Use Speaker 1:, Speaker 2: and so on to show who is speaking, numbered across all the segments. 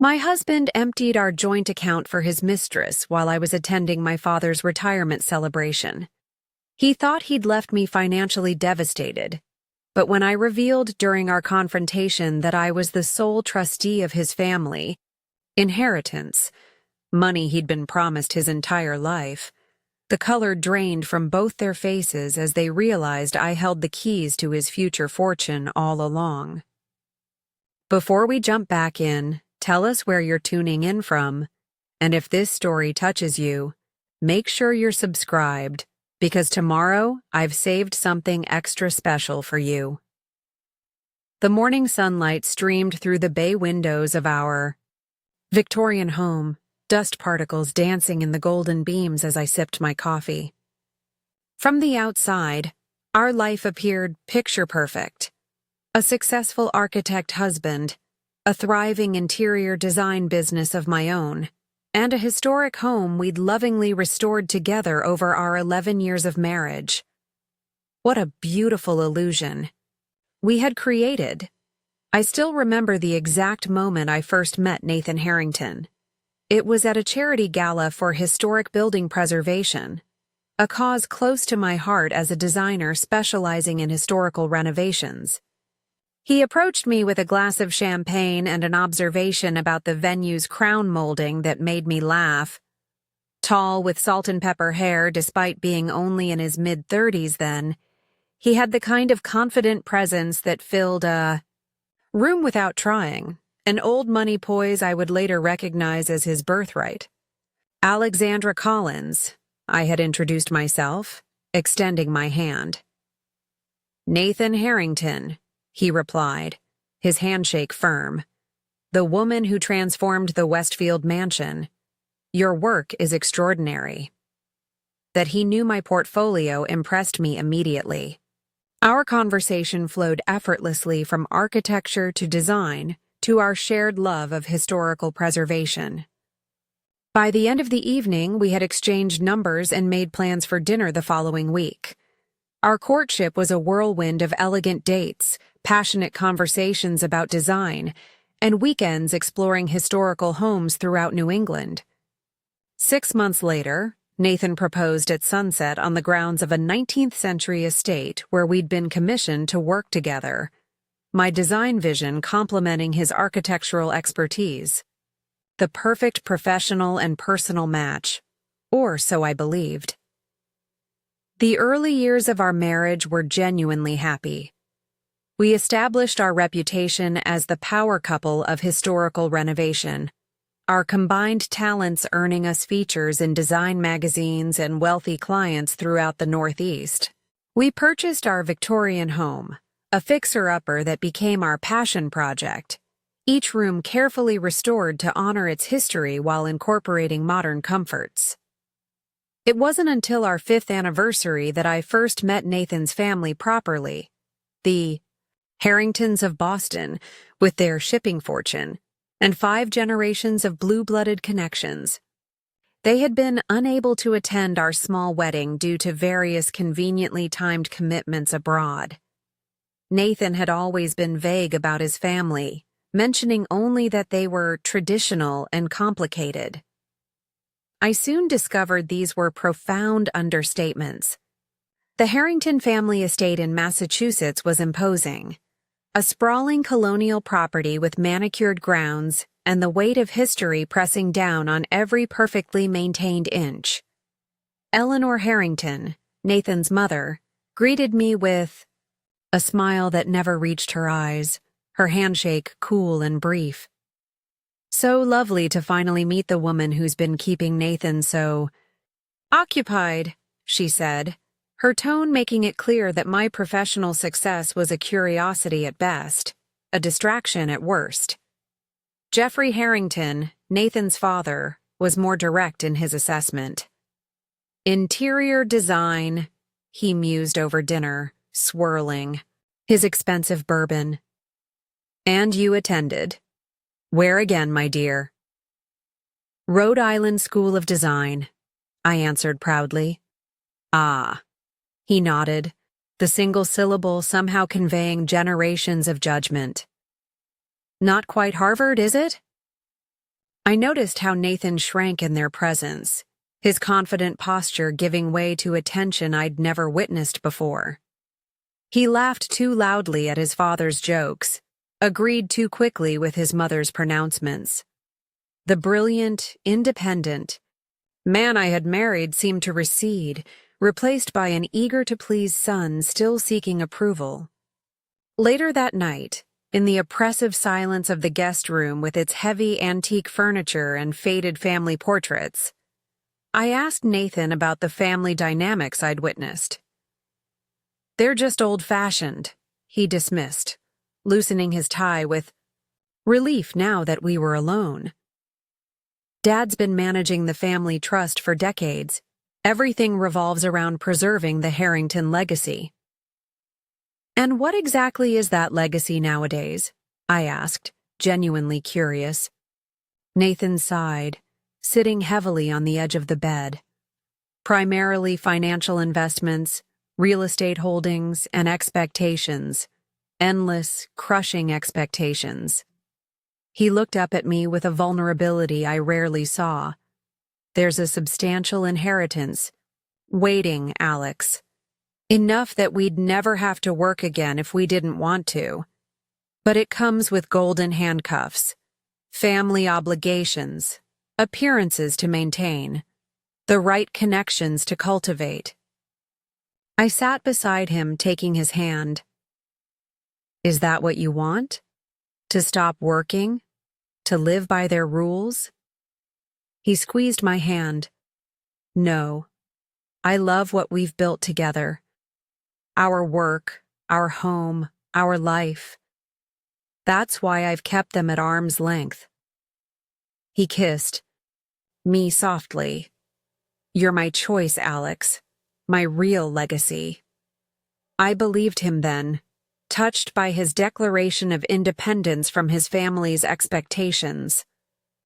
Speaker 1: My husband emptied our joint account for his mistress while I was attending my father's retirement celebration. He thought he'd left me financially devastated, but when I revealed during our confrontation that I was the sole trustee of his family, inheritance, money he'd been promised his entire life, the color drained from both their faces as they realized I held the keys to his future fortune all along. Before we jump back in, tell us where you're tuning in from, and if this story touches you, make sure you're subscribed, because tomorrow I've saved something extra special for you. The morning sunlight streamed through the bay windows of our Victorian home, dust particles dancing in the golden beams as I sipped my coffee. From the outside, our life appeared picture-perfect. A successful architect husband, a thriving interior design business of my own, and a historic home we'd lovingly restored together over our 11 years of marriage. What a beautiful illusion we had created. I still remember the exact moment I first met Nathan Harrington. It was at a charity gala for historic building preservation, a cause close to my heart as a designer specializing in historical renovations. He approached me with a glass of champagne and an observation about the venue's crown molding that made me laugh. Tall with salt and pepper hair despite being only in his mid-30s then, he had the kind of confident presence that filled a room without trying, an old money poise I would later recognize as his birthright. Alexandra Collins, I had introduced myself, extending my hand. Nathan Harrington, he replied, his handshake firm. The woman who transformed the Westfield mansion. Your work is extraordinary. That he knew my portfolio impressed me immediately. Our conversation flowed effortlessly from architecture to design to our shared love of historical preservation. By the end of the evening, we had exchanged numbers and made plans for dinner the following week. Our courtship was a whirlwind of elegant dates, passionate conversations about design, and weekends exploring historical homes throughout New England. 6 months later, Nathan proposed at sunset on the grounds of a 19th-century estate where we'd been commissioned to work together, my design vision complementing his architectural expertise. The perfect professional and personal match, or so I believed. The early years of our marriage were genuinely happy. We established our reputation as the power couple of historical renovation, our combined talents earning us features in design magazines and wealthy clients throughout the Northeast. We purchased our Victorian home, a fixer-upper that became our passion project, each room carefully restored to honor its history while incorporating modern comforts. It wasn't until our 5th anniversary that I first met Nathan's family properly, the Harringtons of Boston, with their shipping fortune, and 5 generations of blue-blooded connections. They had been unable to attend our small wedding due to various conveniently timed commitments abroad. Nathan had always been vague about his family, mentioning only that they were traditional and complicated. I soon discovered these were profound understatements. The Harrington family estate in Massachusetts was imposing. A sprawling colonial property with manicured grounds and the weight of history pressing down on every perfectly maintained inch. Eleanor Harrington, Nathan's mother, greeted me with a smile that never reached her eyes, her handshake cool and brief. So lovely to finally meet the woman who's been keeping Nathan so occupied, she said, her tone making it clear that my professional success was a curiosity at best, a distraction at worst. Jeffrey Harrington, Nathan's father, was more direct in his assessment. Interior design, he mused over dinner, swirling his expensive bourbon. And you attended. Where again, my dear? Rhode Island School of Design, I answered proudly. Ah. He nodded, the single syllable somehow conveying generations of judgment. Not quite Harvard, is it? I noticed how Nathan shrank in their presence, his confident posture giving way to a tension I'd never witnessed before. He laughed too loudly at his father's jokes, agreed too quickly with his mother's pronouncements. The brilliant, independent man I had married seemed to recede, replaced by an eager-to-please son still seeking approval. Later that night, in the oppressive silence of the guest room with its heavy antique furniture and faded family portraits, I asked Nathan about the family dynamics I'd witnessed. "They're just old-fashioned," he dismissed, loosening his tie with relief now that we were alone. "Dad's been managing the family trust for decades. Everything revolves around preserving the Harrington legacy." "And what exactly is that legacy nowadays?" I asked, genuinely curious. Nathan sighed, sitting heavily on the edge of the bed. "Primarily financial investments, real estate holdings, and expectations. Endless, crushing expectations." He looked up at me with a vulnerability I rarely saw. "There's a substantial inheritance waiting, Alex. Enough that we'd never have to work again if we didn't want to. But it comes with golden handcuffs, family obligations, appearances to maintain, the right connections to cultivate." I sat beside him, taking his hand. "Is that what you want? To stop working? To live by their rules?" He squeezed my hand. "No. I love what we've built together. Our work, our home, our life. That's why I've kept them at arm's length." He kissed me softly. "You're my choice, Alex. My real legacy." I believed him then, touched by his declaration of independence from his family's expectations.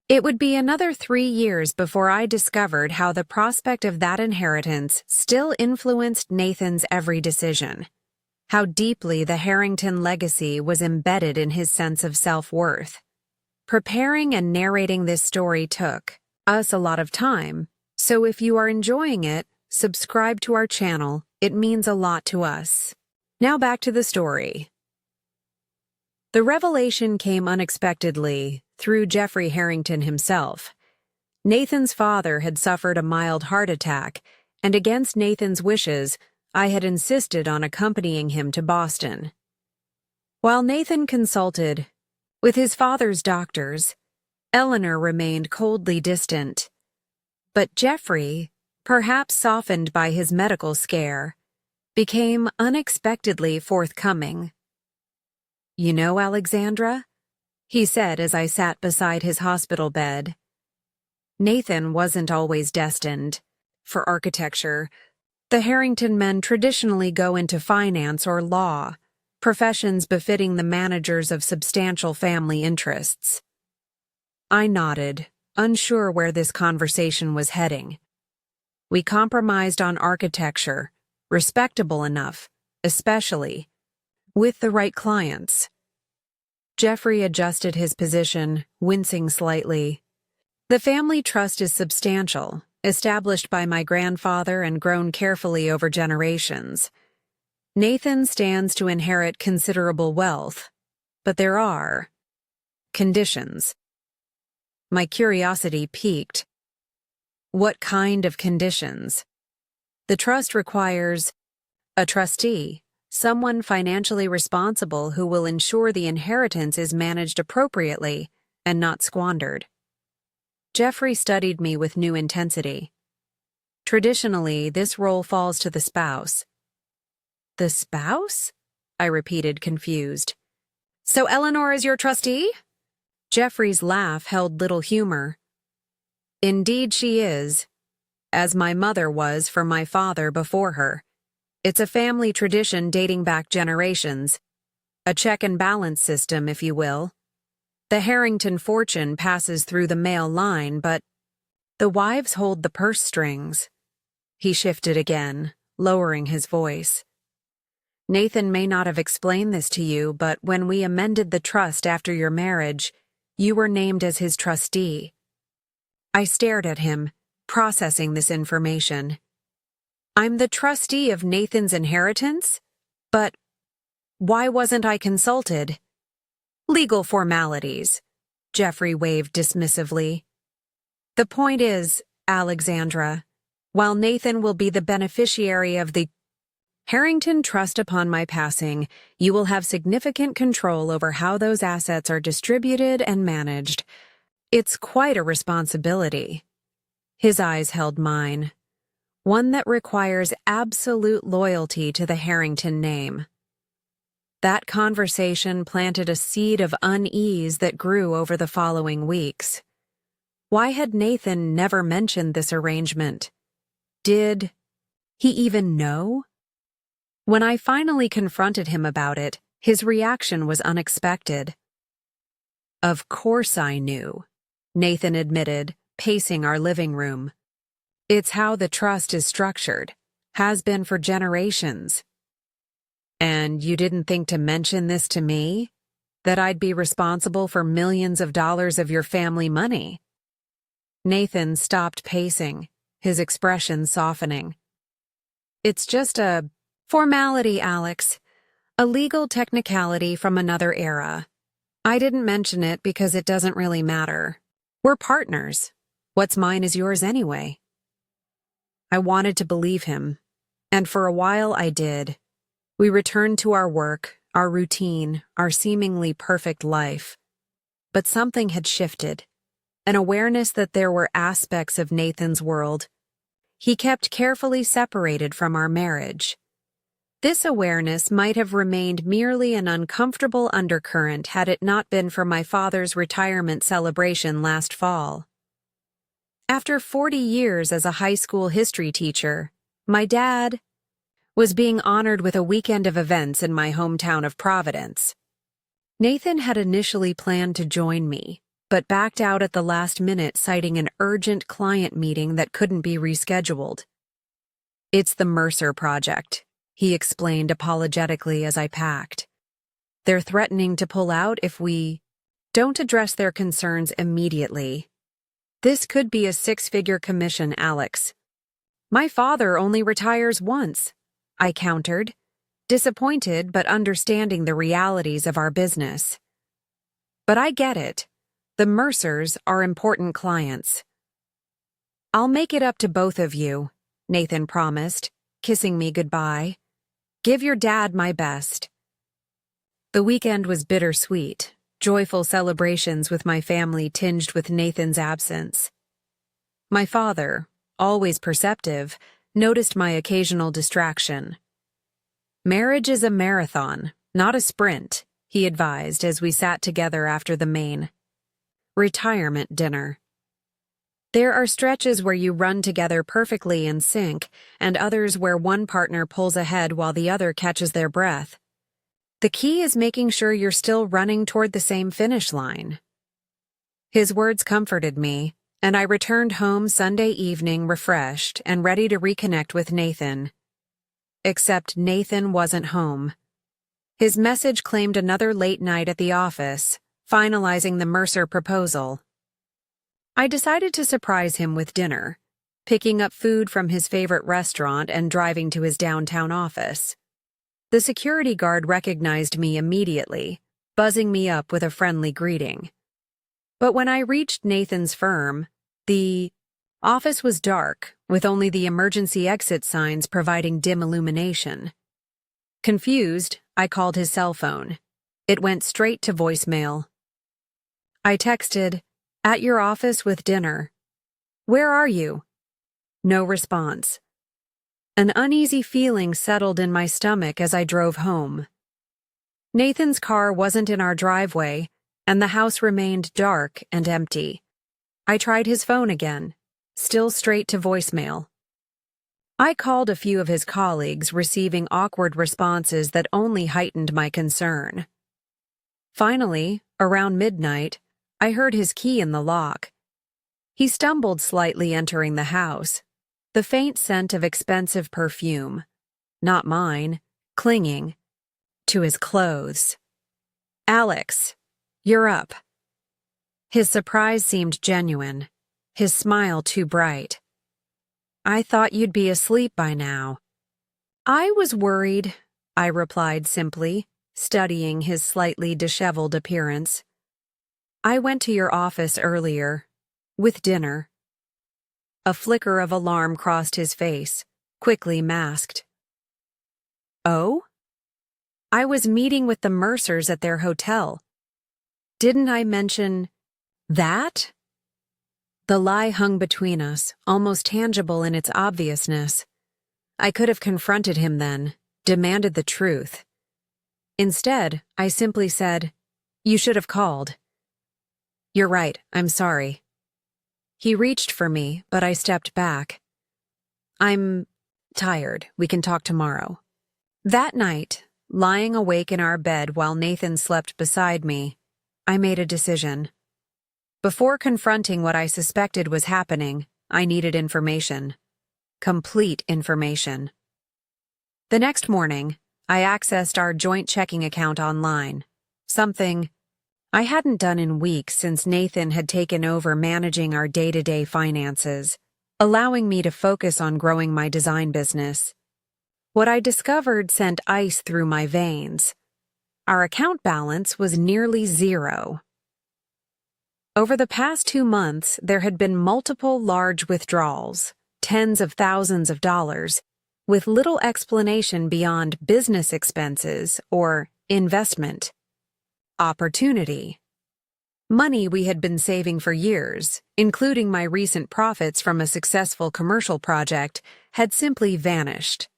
Speaker 1: It would be another 3 years before I discovered how the prospect of that inheritance still influenced Nathan's every decision, how deeply the Harrington legacy was embedded in his sense of self-worth. Preparing and narrating this story took us a lot of time, so if you are enjoying it, subscribe to our channel. It means a lot to us. Now back to the story. The revelation came unexpectedly through Jeffrey Harrington himself. Nathan's father had suffered a mild heart attack, and against Nathan's wishes, I had insisted on accompanying him to Boston. While Nathan consulted with his father's doctors, Eleanor remained coldly distant. But Jeffrey, perhaps softened by his medical scare, became unexpectedly forthcoming. "You know, Alexandra," he said as I sat beside his hospital bed, "Nathan wasn't always destined for architecture. The Harrington men traditionally go into finance or law, professions befitting the managers of substantial family interests." I nodded, unsure where this conversation was heading. "We compromised on architecture, respectable enough, especially with the right clients." Jeffrey adjusted his position, wincing slightly. "The family trust is substantial, established by my grandfather and grown carefully over generations. Nathan stands to inherit considerable wealth, but there are conditions." My curiosity piqued. "What kind of conditions?" "The trust requires a trustee, someone financially responsible who will ensure the inheritance is managed appropriately and not squandered." Jeffrey studied me with new intensity. "Traditionally, this role falls to the spouse." "The spouse?" I repeated, confused. "So Eleanor is your trustee?" Jeffrey's laugh held little humor. "Indeed she is, as my mother was for my father before her. It's a family tradition dating back generations. A check and balance system, if you will. The Harrington fortune passes through the male line, but the wives hold the purse strings." He shifted again, lowering his voice. "Nathan may not have explained this to you, but when we amended the trust after your marriage, you were named as his trustee. I stared at him, processing this information. I'm the trustee of Nathan's inheritance? But why wasn't I consulted? Legal formalities, Jeffrey waved dismissively. The point is, Alexandra, while Nathan will be the beneficiary of the Harrington Trust upon my passing, you will have significant control over how those assets are distributed and managed. It's quite a responsibility. His eyes held mine, one that requires absolute loyalty to the Harrington name. That conversation planted a seed of unease that grew over the following weeks. Why had Nathan never mentioned this arrangement? Did he even know? When I finally confronted him about it, his reaction was unexpected. Of course I knew, Nathan admitted, pacing our living room. It's how the trust is structured, has been for generations. And you didn't think to mention this to me? That I'd be responsible for millions of dollars of your family money? Nathan stopped pacing, his expression softening. It's just a formality, Alex. A legal technicality from another era. I didn't mention it because it doesn't really matter. We're partners. What's mine is yours anyway. I wanted to believe him, and for a while I did. We returned to our work, our routine, our seemingly perfect life. But something had shifted, an awareness that there were aspects of Nathan's world he kept carefully separated from our marriage. This awareness might have remained merely an uncomfortable undercurrent had it not been for my father's retirement celebration last fall. After 40 years as a high school history teacher, my dad was being honored with a weekend of events in my hometown of Providence. Nathan had initially planned to join me, but backed out at the last minute citing an urgent client meeting that couldn't be rescheduled. It's the Mercer project, he explained apologetically as I packed. They're threatening to pull out if we don't address their concerns immediately. This could be a 6-figure commission, Alex. My father only retires once, I countered, disappointed but understanding the realities of our business. But I get it. The Mercers are important clients. I'll make it up to both of you, Nathan promised, kissing me goodbye. Give your dad my best. The weekend was bittersweet, joyful celebrations with my family tinged with Nathan's absence. My father, always perceptive, noticed my occasional distraction. Marriage is a marathon, not a sprint, he advised as we sat together after the main retirement dinner. There are stretches where you run together perfectly in sync, and others where one partner pulls ahead while the other catches their breath. The key is making sure you're still running toward the same finish line. His words comforted me, and I returned home Sunday evening refreshed and ready to reconnect with Nathan. Except Nathan wasn't home. His message claimed another late night at the office, finalizing the Mercer proposal. I decided to surprise him with dinner, picking up food from his favorite restaurant and driving to his downtown office. The security guard recognized me immediately, buzzing me up with a friendly greeting. But when I reached Nathan's firm, the office was dark, with only the emergency exit signs providing dim illumination. Confused, I called his cell phone. It went straight to voicemail. I texted, "At your office with dinner. Where are you?" No response. An uneasy feeling settled in my stomach as I drove home. Nathan's car wasn't in our driveway, and the house remained dark and empty. I tried his phone again, still straight to voicemail. I called a few of his colleagues, receiving awkward responses that only heightened my concern. Finally, around midnight, I heard his key in the lock. He stumbled slightly entering the house, the faint scent of expensive perfume, not mine, clinging to his clothes. "Alex, you're up." His surprise seemed genuine. his smile too bright. "I thought you'd be asleep by now." "I was worried," I replied simply, studying his slightly disheveled appearance. "I went to your office earlier, with dinner." A flicker of alarm crossed his face, quickly masked. "Oh?" "I was meeting with the Mercers at their hotel." "Didn't I mention that?" The lie hung between us, almost tangible in its obviousness. I could have confronted him then, demanded the truth. Instead, I simply said, "You should have called." "You're right, I'm sorry." He reached for me, but I stepped back. "I'm tired. We can talk tomorrow." That night, lying awake in our bed while Nathan slept beside me, I made a decision. Before confronting what I suspected was happening, I needed information. Complete information. The next morning, I accessed our joint checking account online, something I hadn't done in weeks since Nathan had taken over managing our day-to-day finances, allowing me to focus on growing my design business. What I discovered sent ice through my veins. Our account balance was nearly zero. Over the past 2 months, there had been multiple large withdrawals, tens of thousands of dollars, with little explanation beyond business expenses or investment. Opportunity. Money we had been saving for years, including my recent profits from a successful commercial project, had simply vanished.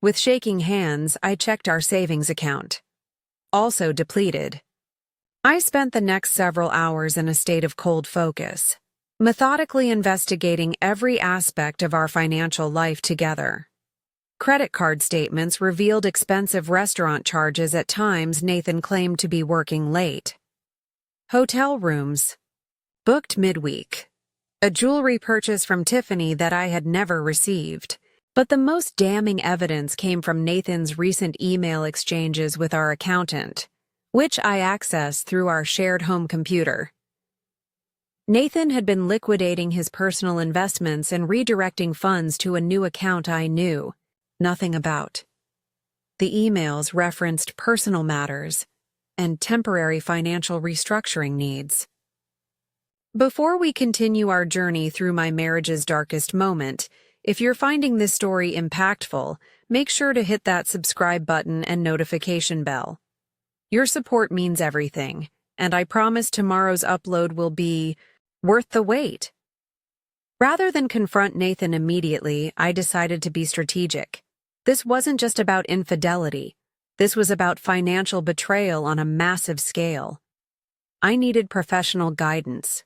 Speaker 1: With shaking hands, I checked our savings account. Also depleted. I spent the next several hours in a state of cold focus, methodically investigating every aspect of our financial life together. Credit card statements revealed expensive restaurant charges at times Nathan claimed to be working late. Hotel rooms. Booked midweek. A jewelry purchase from Tiffany that I had never received. But the most damning evidence came from Nathan's recent email exchanges with our accountant, which I accessed through our shared home computer. Nathan had been liquidating his personal investments and redirecting funds to a new account I knew nothing about. The emails referenced personal matters and temporary financial restructuring needs. Before we continue our journey through my marriage's darkest moment, if you're finding this story impactful, make sure to hit that subscribe button and notification bell. Your support means everything, and I promise tomorrow's upload will be worth the wait. Rather than confront Nathan immediately, I decided to be strategic. This wasn't just about infidelity. This was about financial betrayal on a massive scale. I needed professional guidance.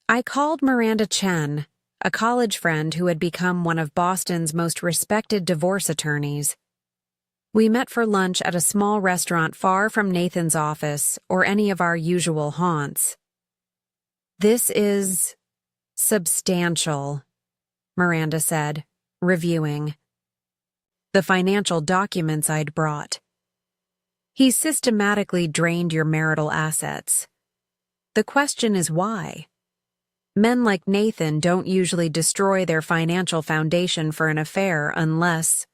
Speaker 1: I called Miranda Chen, a college friend who had become one of Boston's most respected divorce attorneys. We met for lunch at a small restaurant far from Nathan's office or any of our usual haunts. "This is substantial," Miranda said, reviewing the financial documents I'd brought. "He systematically drained your marital assets. The question is why? Men like Nathan don't usually destroy their financial foundation for an affair unless..."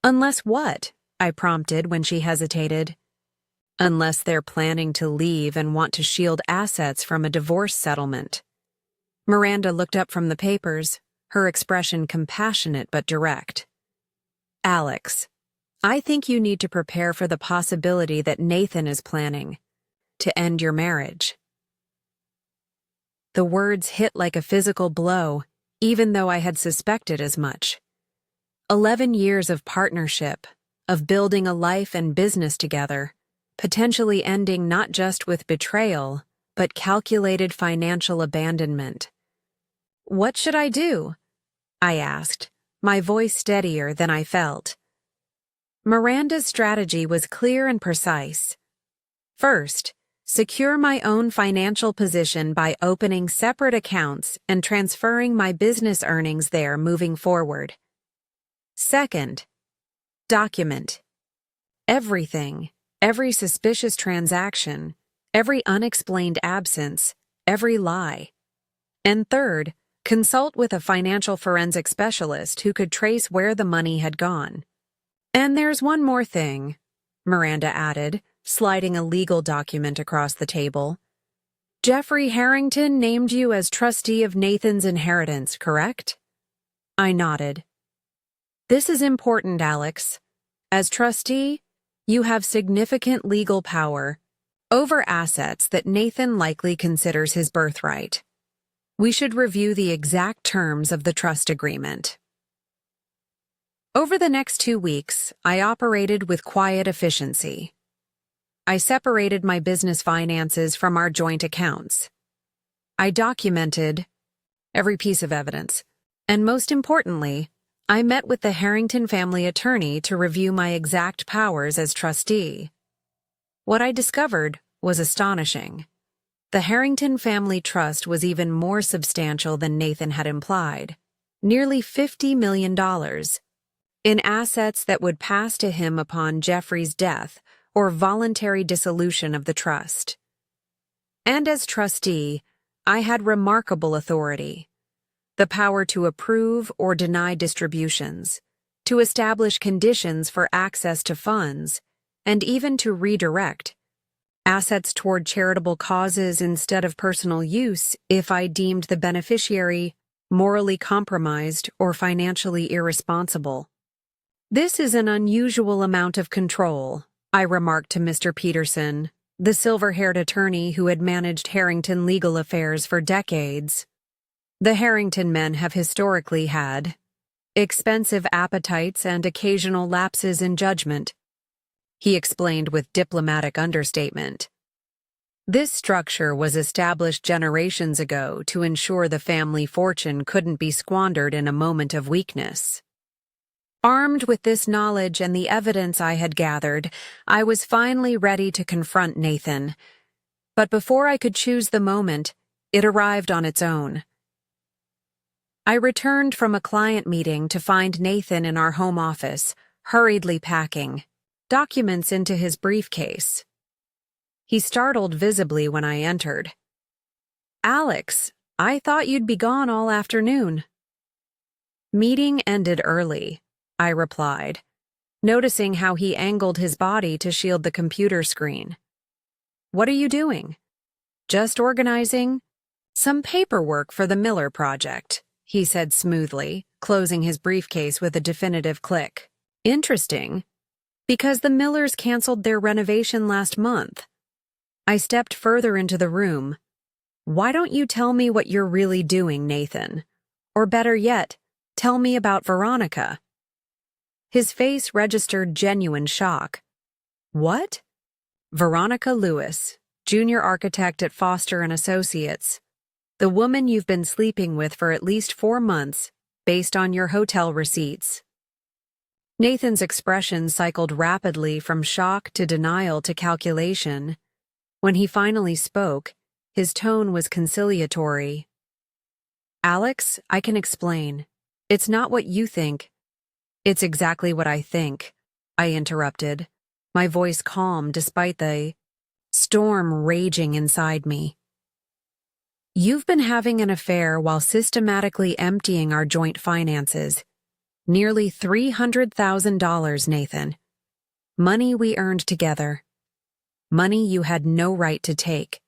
Speaker 1: "Unless what?" I prompted when she hesitated. "Unless they're planning to leave and want to shield assets from a divorce settlement." Miranda looked up from the papers, her expression compassionate but direct. "Alex, I think you need to prepare for the possibility that Nathan is planning to end your marriage." The words hit like a physical blow, even though I had suspected as much. 11 years of partnership, of building a life and business together, potentially ending not just with betrayal, but calculated financial abandonment. "What should I do?" I asked, my voice steadier than I felt. Miranda's strategy was clear and precise. First, secure my own financial position by opening separate accounts and transferring my business earnings there moving forward. Second, document everything, every suspicious transaction, every unexplained absence, every lie. And third, consult with a financial forensic specialist who could trace where the money had gone. And there's one more thing, Miranda added, sliding a legal document across the table. Jeffrey Harrington named you as trustee of Nathan's inheritance, correct? I nodded. This is important, Alex. As trustee, you have significant legal power over assets that Nathan likely considers his birthright. We should review the exact terms of the trust agreement. Over the next 2 weeks, I operated with quiet efficiency. I separated my business finances from our joint accounts. I documented every piece of evidence, and most importantly, I met with the Harrington family attorney to review my exact powers as trustee. What I discovered was astonishing. The Harrington family trust was even more substantial than Nathan had implied, nearly $50 million, in assets that would pass to him upon Jeffrey's death or voluntary dissolution of the trust. And as trustee, I had remarkable authority. The power to approve or deny distributions, to establish conditions for access to funds, and even to redirect assets toward charitable causes instead of personal use if I deemed the beneficiary morally compromised or financially irresponsible. This is an unusual amount of control, I remarked to Mr. Peterson, the silver-haired attorney who had managed Harrington legal affairs for decades. The Harrington men have historically had expensive appetites and occasional lapses in judgment, he explained with diplomatic understatement. This structure was established generations ago to ensure the family fortune couldn't be squandered in a moment of weakness. Armed with this knowledge and the evidence I had gathered, I was finally ready to confront Nathan. But before I could choose the moment, it arrived on its own. I returned from a client meeting to find Nathan in our home office, hurriedly packing documents into his briefcase. He startled visibly when I entered. Alex, I thought you'd be gone all afternoon. Meeting ended early, I replied, noticing how he angled his body to shield the computer screen. What are you doing? Just organizing some paperwork for the Miller project, he said smoothly, closing his briefcase with a definitive click. Interesting, because the Millers canceled their renovation last month. I stepped further into the room. Why don't you tell me what you're really doing, Nathan? Or better yet, tell me about Veronica. His face registered genuine shock. What? Veronica Lewis, junior architect at Foster & Associates. The woman you've been sleeping with for at least 4 months, based on your hotel receipts. Nathan's expression cycled rapidly from shock to denial to calculation. When he finally spoke, his tone was conciliatory. Alex, I can explain. It's not what you think. It's exactly what I think, I interrupted, my voice calm despite the storm raging inside me. You've been having an affair while systematically emptying our joint finances. Nearly $300,000, Nathan. Money we earned together. Money you had no right to take.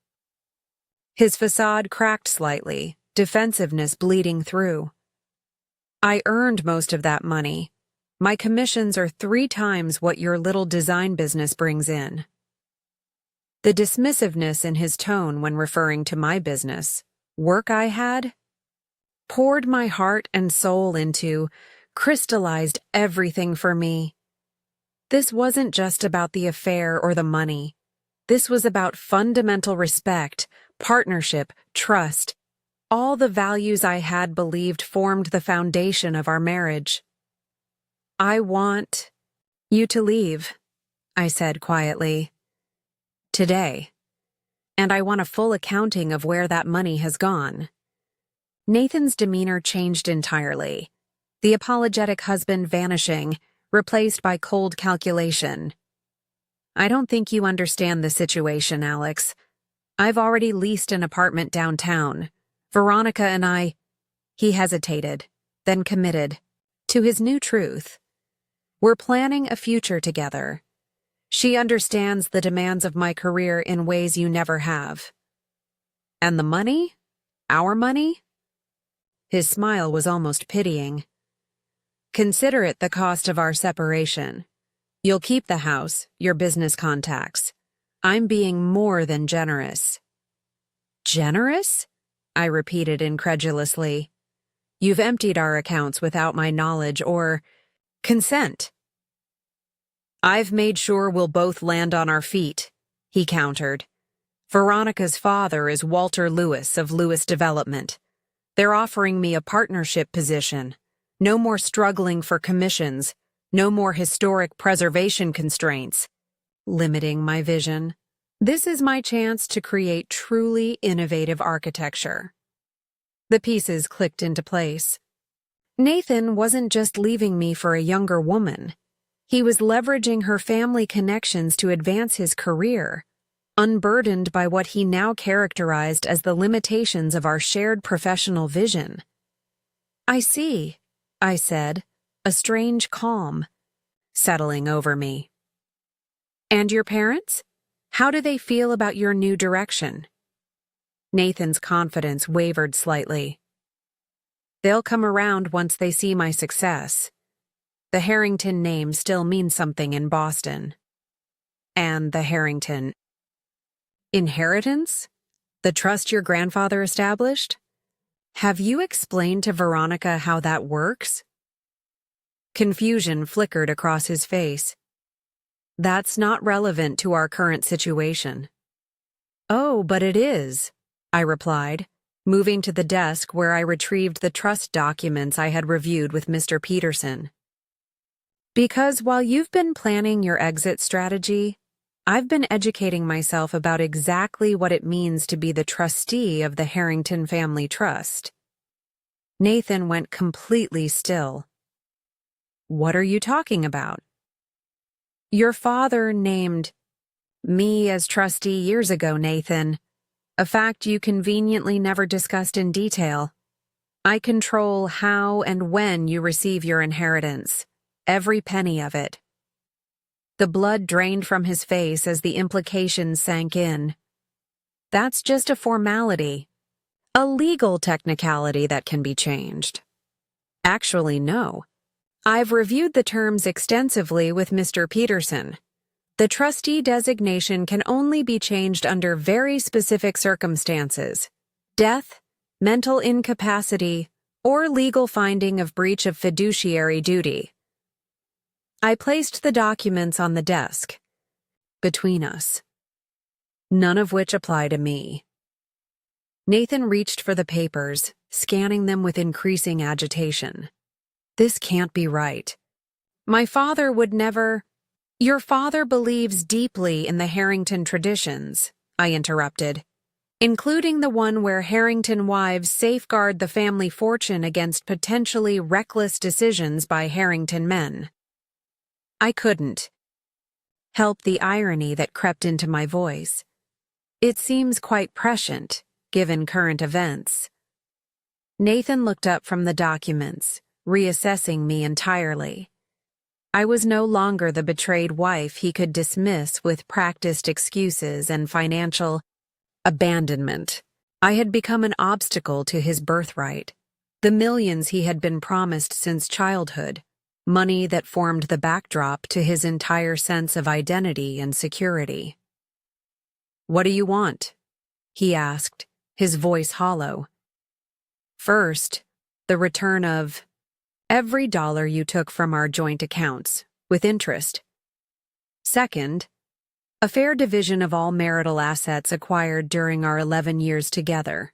Speaker 1: His facade cracked slightly, defensiveness bleeding through. I earned most of that money. My commissions are 3 times what your little design business brings in. The dismissiveness in his tone when referring to my business, work I had, poured my heart and soul into, crystallized everything for me. This wasn't just about the affair or the money. This was about fundamental respect, partnership, trust, all the values I had believed formed the foundation of our marriage. I want you to leave, I said quietly. Today. And I want a full accounting of where that money has gone. Nathan's demeanor changed entirely, the apologetic husband vanishing, replaced by cold calculation. I don't think you understand the situation, Alex. I've already leased an apartment downtown. Veronica and I, he hesitated, then committed, to his new truth. We're planning a future together. She understands the demands of my career in ways you never have. And the money? Our money? His smile was almost pitying. Consider it the cost of our separation. You'll keep the house, your business contacts. I'm being more than generous. Generous? I repeated incredulously. You've emptied our accounts without my knowledge or consent. I've made sure we'll both land on our feet, he countered. Veronica's father is Walter Lewis of Lewis Development. They're offering me a partnership position. No more struggling for commissions. No more historic preservation constraints, limiting my vision. This is my chance to create truly innovative architecture. The pieces clicked into place. Nathan wasn't just leaving me for a younger woman. He was leveraging her family connections to advance his career, unburdened by what he now characterized as the limitations of our shared professional vision. I see, I said, a strange calm settling over me. And your parents? How do they feel about your new direction? Nathan's confidence wavered slightly. They'll come around once they see my success. The Harrington name still means something in Boston. And the Harrington inheritance? The trust your grandfather established? Have you explained to Veronica how that works? Confusion flickered across his face. That's not relevant to our current situation. Oh, but it is, I replied, moving to the desk where I retrieved the trust documents I had reviewed with Mr. Peterson. Because while you've been planning your exit strategy, I've been educating myself about exactly what it means to be the trustee of the Harrington Family Trust. Nathan went completely still. What are you talking about? Your father named me as trustee years ago, Nathan, a fact you conveniently never discussed in detail. I control how and when you receive your inheritance, every penny of it. The blood drained from his face as the implications sank in. That's just a formality, a legal technicality that can be changed. Actually, no. I've reviewed the terms extensively with Mr. Peterson. The trustee designation can only be changed under very specific circumstances: death, mental incapacity, or legal finding of breach of fiduciary duty. I placed the documents on the desk, between us, none of which apply to me. Nathan reached for the papers, scanning them with increasing agitation. This can't be right. My father would never— Your father believes deeply in the Harrington traditions, I interrupted, including the one where Harrington wives safeguard the family fortune against potentially reckless decisions by Harrington men. I couldn't help the irony that crept into my voice. It seems quite prescient, given current events. Nathan looked up from the documents, reassessing me entirely. I was no longer the betrayed wife he could dismiss with practiced excuses and financial abandonment. I had become an obstacle to his birthright, the millions he had been promised since childhood, money that formed the backdrop to his entire sense of identity and security. What do you want? He asked, his voice hollow. First, the return of every dollar you took from our joint accounts, with interest. Second, a fair division of all marital assets acquired during our 11 years together.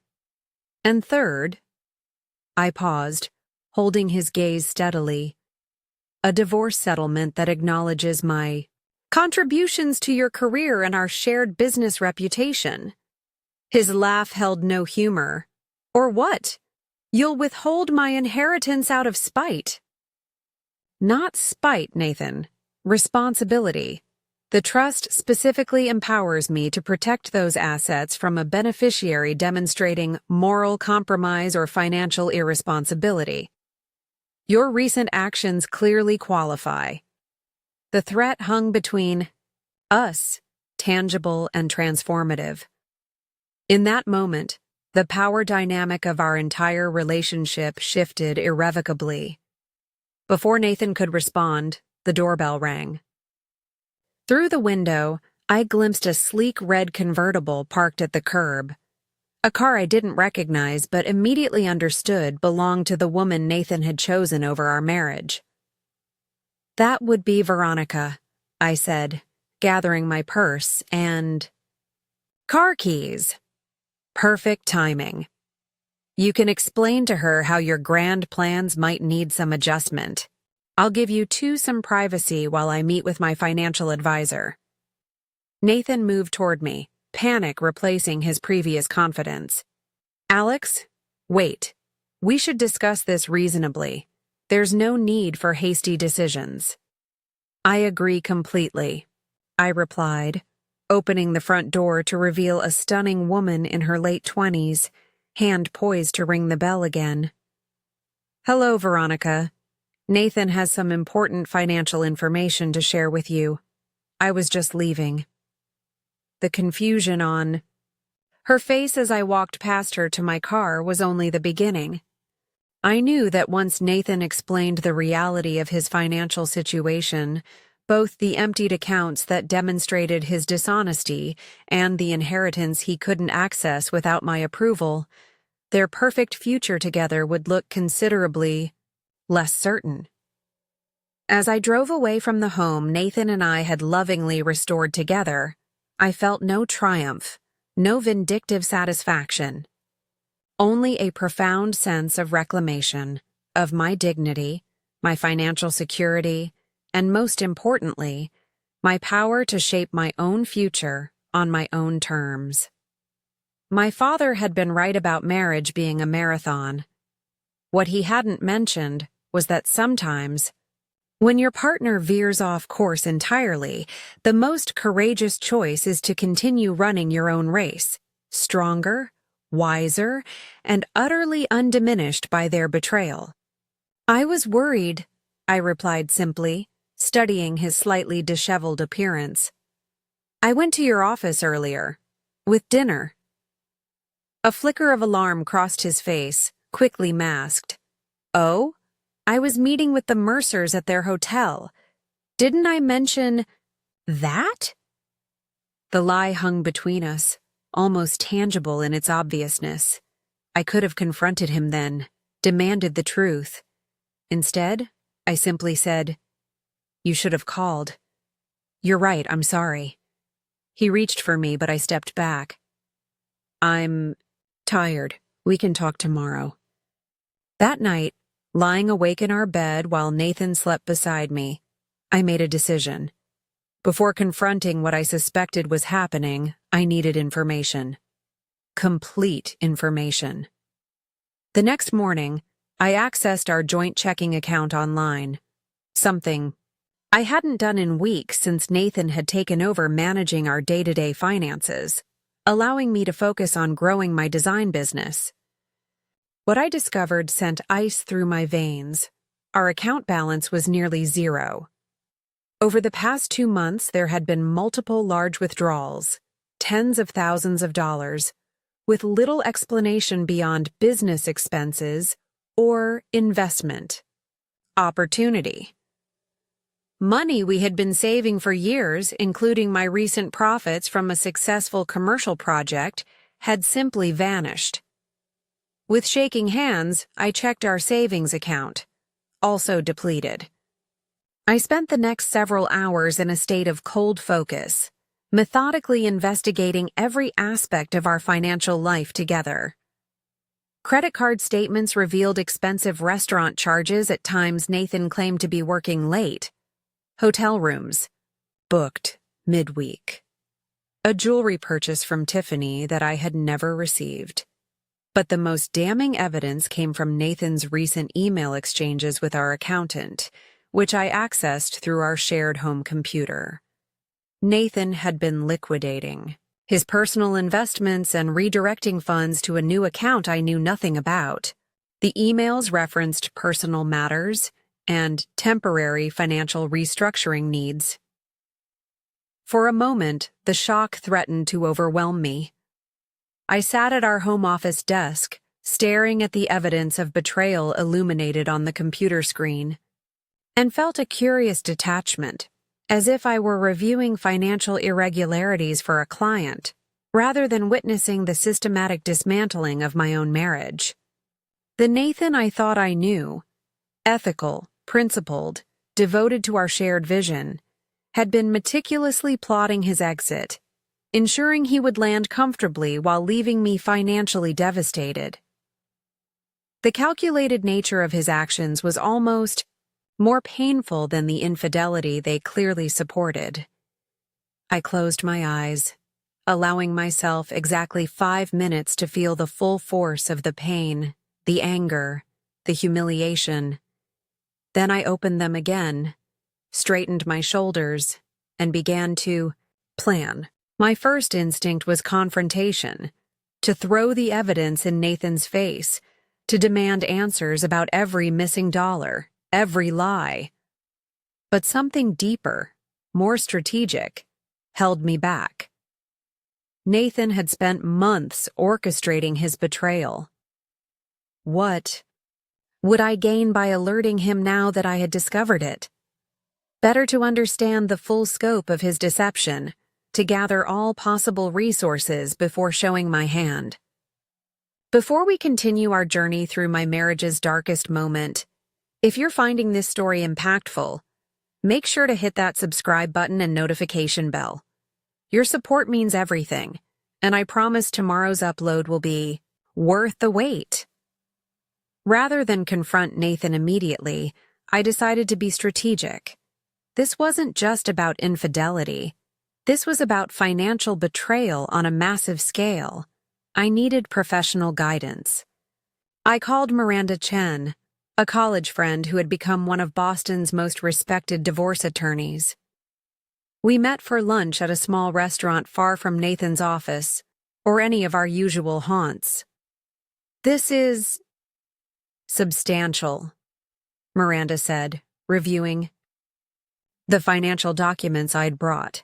Speaker 1: And third, I paused, holding his gaze steadily, a divorce settlement that acknowledges my contributions to your career and our shared business reputation. His laugh held no humor. Or what? You'll withhold my inheritance out of spite. Not spite, Nathan. Responsibility. The trust specifically empowers me to protect those assets from a beneficiary demonstrating moral compromise or financial irresponsibility. Your recent actions clearly qualify. The threat hung between us, tangible and transformative. In that moment, the power dynamic of our entire relationship shifted irrevocably. Before Nathan could respond, the doorbell rang. Through the window, I glimpsed a sleek red convertible parked at the curb. A car I didn't recognize but immediately understood belonged to the woman Nathan had chosen over our marriage. "That would be Veronica," I said, gathering my purse and... "Car keys." Perfect timing. "You can explain to her how your grand plans might need some adjustment. I'll give you some privacy while I meet with my financial advisor." Nathan moved toward me, panic replacing his previous confidence. "Alex, wait. We should discuss this reasonably. There's no need for hasty decisions." "I agree completely," I replied, opening the front door to reveal a stunning woman in her late 20s, hand poised to ring the bell again. "Hello, Veronica. Nathan has some important financial information to share with you. I was just leaving." The confusion on her face as I walked past her to my car was only the beginning. I knew that once Nathan explained the reality of his financial situation, both the emptied accounts that demonstrated his dishonesty and the inheritance he couldn't access without my approval, their perfect future together would look considerably less certain. As I drove away from the home Nathan and I had lovingly restored together, I felt no triumph, no vindictive satisfaction. Only a profound sense of reclamation, of my dignity, my financial security, and most importantly, my power to shape my own future on my own terms. My father had been right about marriage being a marathon. What he hadn't mentioned was that sometimes, when your partner veers off course entirely, the most courageous choice is to continue running your own race, stronger, wiser, and utterly undiminished by their betrayal. "I was worried," I replied simply, studying his slightly disheveled appearance. "I went to your office earlier, with dinner." A flicker of alarm crossed his face, quickly masked. "Oh? I was meeting with the Mercers at their hotel. Didn't I mention that?" The lie hung between us, almost tangible in its obviousness. I could have confronted him then, demanded the truth. Instead, I simply said, "You should have called." "You're right, I'm sorry." He reached for me, but I stepped back. "I'm tired. We can talk tomorrow." That night, lying awake in our bed while Nathan slept beside me, I made a decision. Before confronting what I suspected was happening, I needed information. Complete information. The next morning, I accessed our joint checking account online, something I hadn't done in weeks since Nathan had taken over managing our day-to-day finances, allowing me to focus on growing my design business. What I discovered sent ice through my veins. Our account balance was nearly zero. Over the past 2 months, there had been multiple large withdrawals, tens of thousands of dollars, with little explanation beyond business expenses or investment opportunity. Money we had been saving for years, including my recent profits from a successful commercial project, had simply vanished. With shaking hands, I checked our savings account, also depleted. I spent the next several hours in a state of cold focus, methodically investigating every aspect of our financial life together. Credit card statements revealed expensive restaurant charges at times Nathan claimed to be working late. Hotel rooms, booked midweek. A jewelry purchase from Tiffany that I had never received. But the most damning evidence came from Nathan's recent email exchanges with our accountant, which I accessed through our shared home computer. Nathan had been liquidating his personal investments and redirecting funds to a new account I knew nothing about. The emails referenced personal matters and temporary financial restructuring needs. For a moment, the shock threatened to overwhelm me. I sat at our home office desk, staring at the evidence of betrayal illuminated on the computer screen, and felt a curious detachment, as if I were reviewing financial irregularities for a client, rather than witnessing the systematic dismantling of my own marriage. The Nathan I thought I knew, ethical, principled, devoted to our shared vision, had been meticulously plotting his exit, ensuring he would land comfortably while leaving me financially devastated. The calculated nature of his actions was almost more painful than the infidelity they clearly supported. I closed my eyes, allowing myself exactly 5 minutes to feel the full force of the pain, the anger, the humiliation. Then I opened them again, straightened my shoulders, and began to plan. My first instinct was confrontation, to throw the evidence in Nathan's face, to demand answers about every missing dollar, every lie. But something deeper, more strategic, held me back. Nathan had spent months orchestrating his betrayal. What would I gain by alerting him now that I had discovered it? Better to understand the full scope of his deception, to gather all possible resources before showing my hand. Before we continue our journey through my marriage's darkest moment, if you're finding this story impactful, make sure to hit that subscribe button and notification bell. Your support means everything, and I promise tomorrow's upload will be worth the wait. Rather than confront Nathan immediately, I decided to be strategic. This wasn't just about infidelity. This was about financial betrayal on a massive scale. I needed professional guidance. I called Miranda Chen, a college friend who had become one of Boston's most respected divorce attorneys. We met for lunch at a small restaurant far from Nathan's office, or any of our usual haunts. "This is substantial," Miranda said, reviewing the financial documents I'd brought.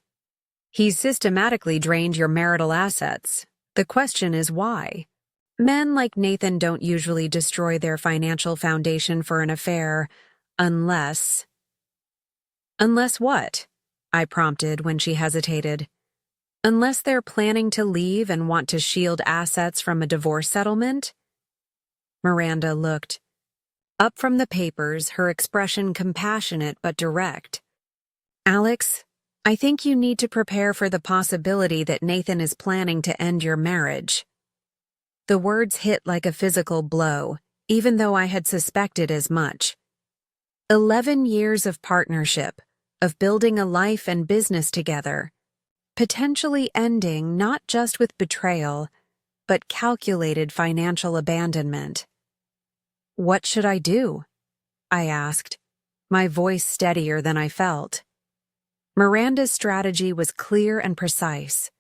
Speaker 1: "He's systematically drained your marital assets. The question is why? Men like Nathan don't usually destroy their financial foundation for an affair unless..." "Unless what?" I prompted when she hesitated. "Unless they're planning to leave and want to shield assets from a divorce settlement?" Miranda looked up from the papers, her expression compassionate but direct. "Alex, I think you need to prepare for the possibility that Nathan is planning to end your marriage." The words hit like a physical blow, even though I had suspected as much. 11 years of partnership, of building a life and business together, potentially ending not just with betrayal, but calculated financial abandonment. "What should I do?" I asked, my voice steadier than I felt. Miranda's strategy was clear and precise.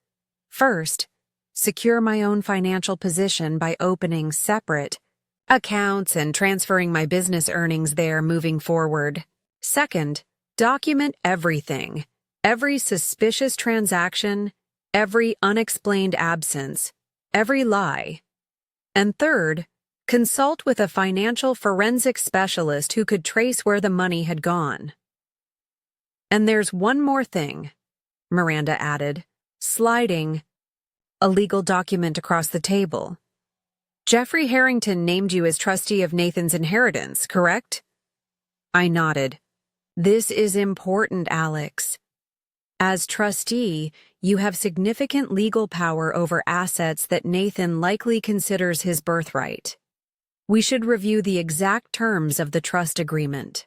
Speaker 1: First, secure my own financial position by opening separate accounts and transferring my business earnings there moving forward. Second, document everything, every suspicious transaction, every unexplained absence, every lie. And third, consult with a financial forensic specialist who could trace where the money had gone. "And there's one more thing," Miranda added, sliding a legal document across the table. "Jeffrey Harrington named you as trustee of Nathan's inheritance, correct?" I nodded. "This is important, Alex. As trustee, you have significant legal power over assets that Nathan likely considers his birthright. We should review the exact terms of the trust agreement."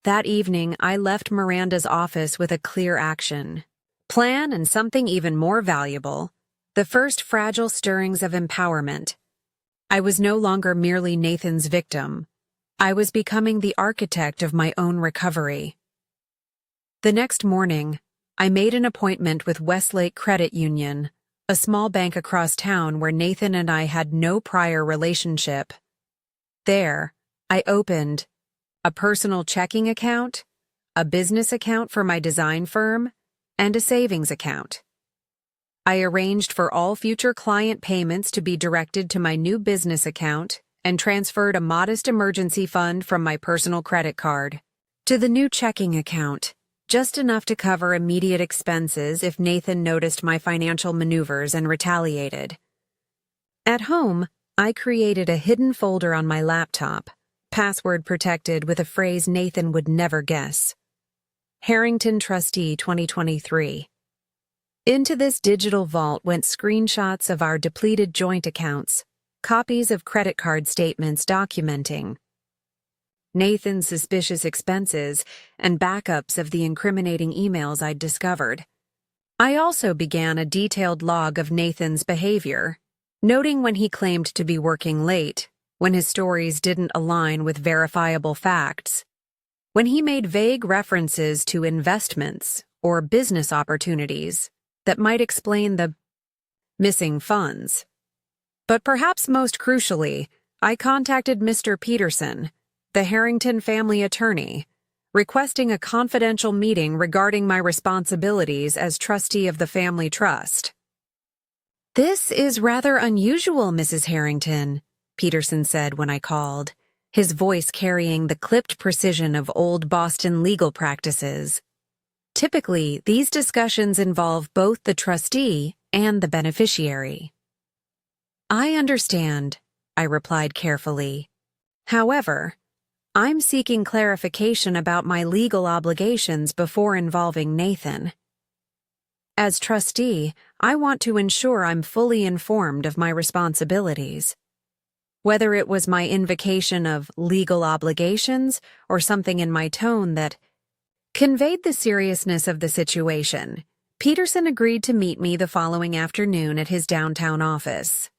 Speaker 1: That evening, I left Miranda's office with a clear action plan and something even more valuable, the first fragile stirrings of empowerment. I was no longer merely Nathan's victim. I was becoming the architect of my own recovery. The next morning, I made an appointment with Westlake Credit Union, a small bank across town where Nathan and I had no prior relationship. There, I opened a personal checking account, a business account for my design firm, and a savings account. I arranged for all future client payments to be directed to my new business account and transferred a modest emergency fund from my personal credit card to the new checking account, just enough to cover immediate expenses if Nathan noticed my financial maneuvers and retaliated. At home, I created a hidden folder on my laptop, password protected with a phrase Nathan would never guess. Harrington Trustee 2023. Into this digital vault went screenshots of our depleted joint accounts, copies of credit card statements documenting Nathan's suspicious expenses, and backups of the incriminating emails I'd discovered. I also began a detailed log of Nathan's behavior, noting when he claimed to be working late, when his stories didn't align with verifiable facts, when he made vague references to investments or business opportunities that might explain the missing funds. But perhaps most crucially, I contacted Mr. Peterson, the Harrington family attorney, requesting a confidential meeting regarding my responsibilities as trustee of the family trust. "This is rather unusual, Mrs. Harrington," Peterson said when I called, his voice carrying the clipped precision of old Boston legal practices. "Typically, these discussions involve both the trustee and the beneficiary." "I understand," I replied carefully. "However, I'm seeking clarification about my legal obligations before involving Nathan. As trustee, I want to ensure I'm fully informed of my responsibilities. Whether it was my invocation of legal obligations or something in my tone that conveyed the seriousness of the situation, Peterson agreed to meet me the following afternoon at his downtown office.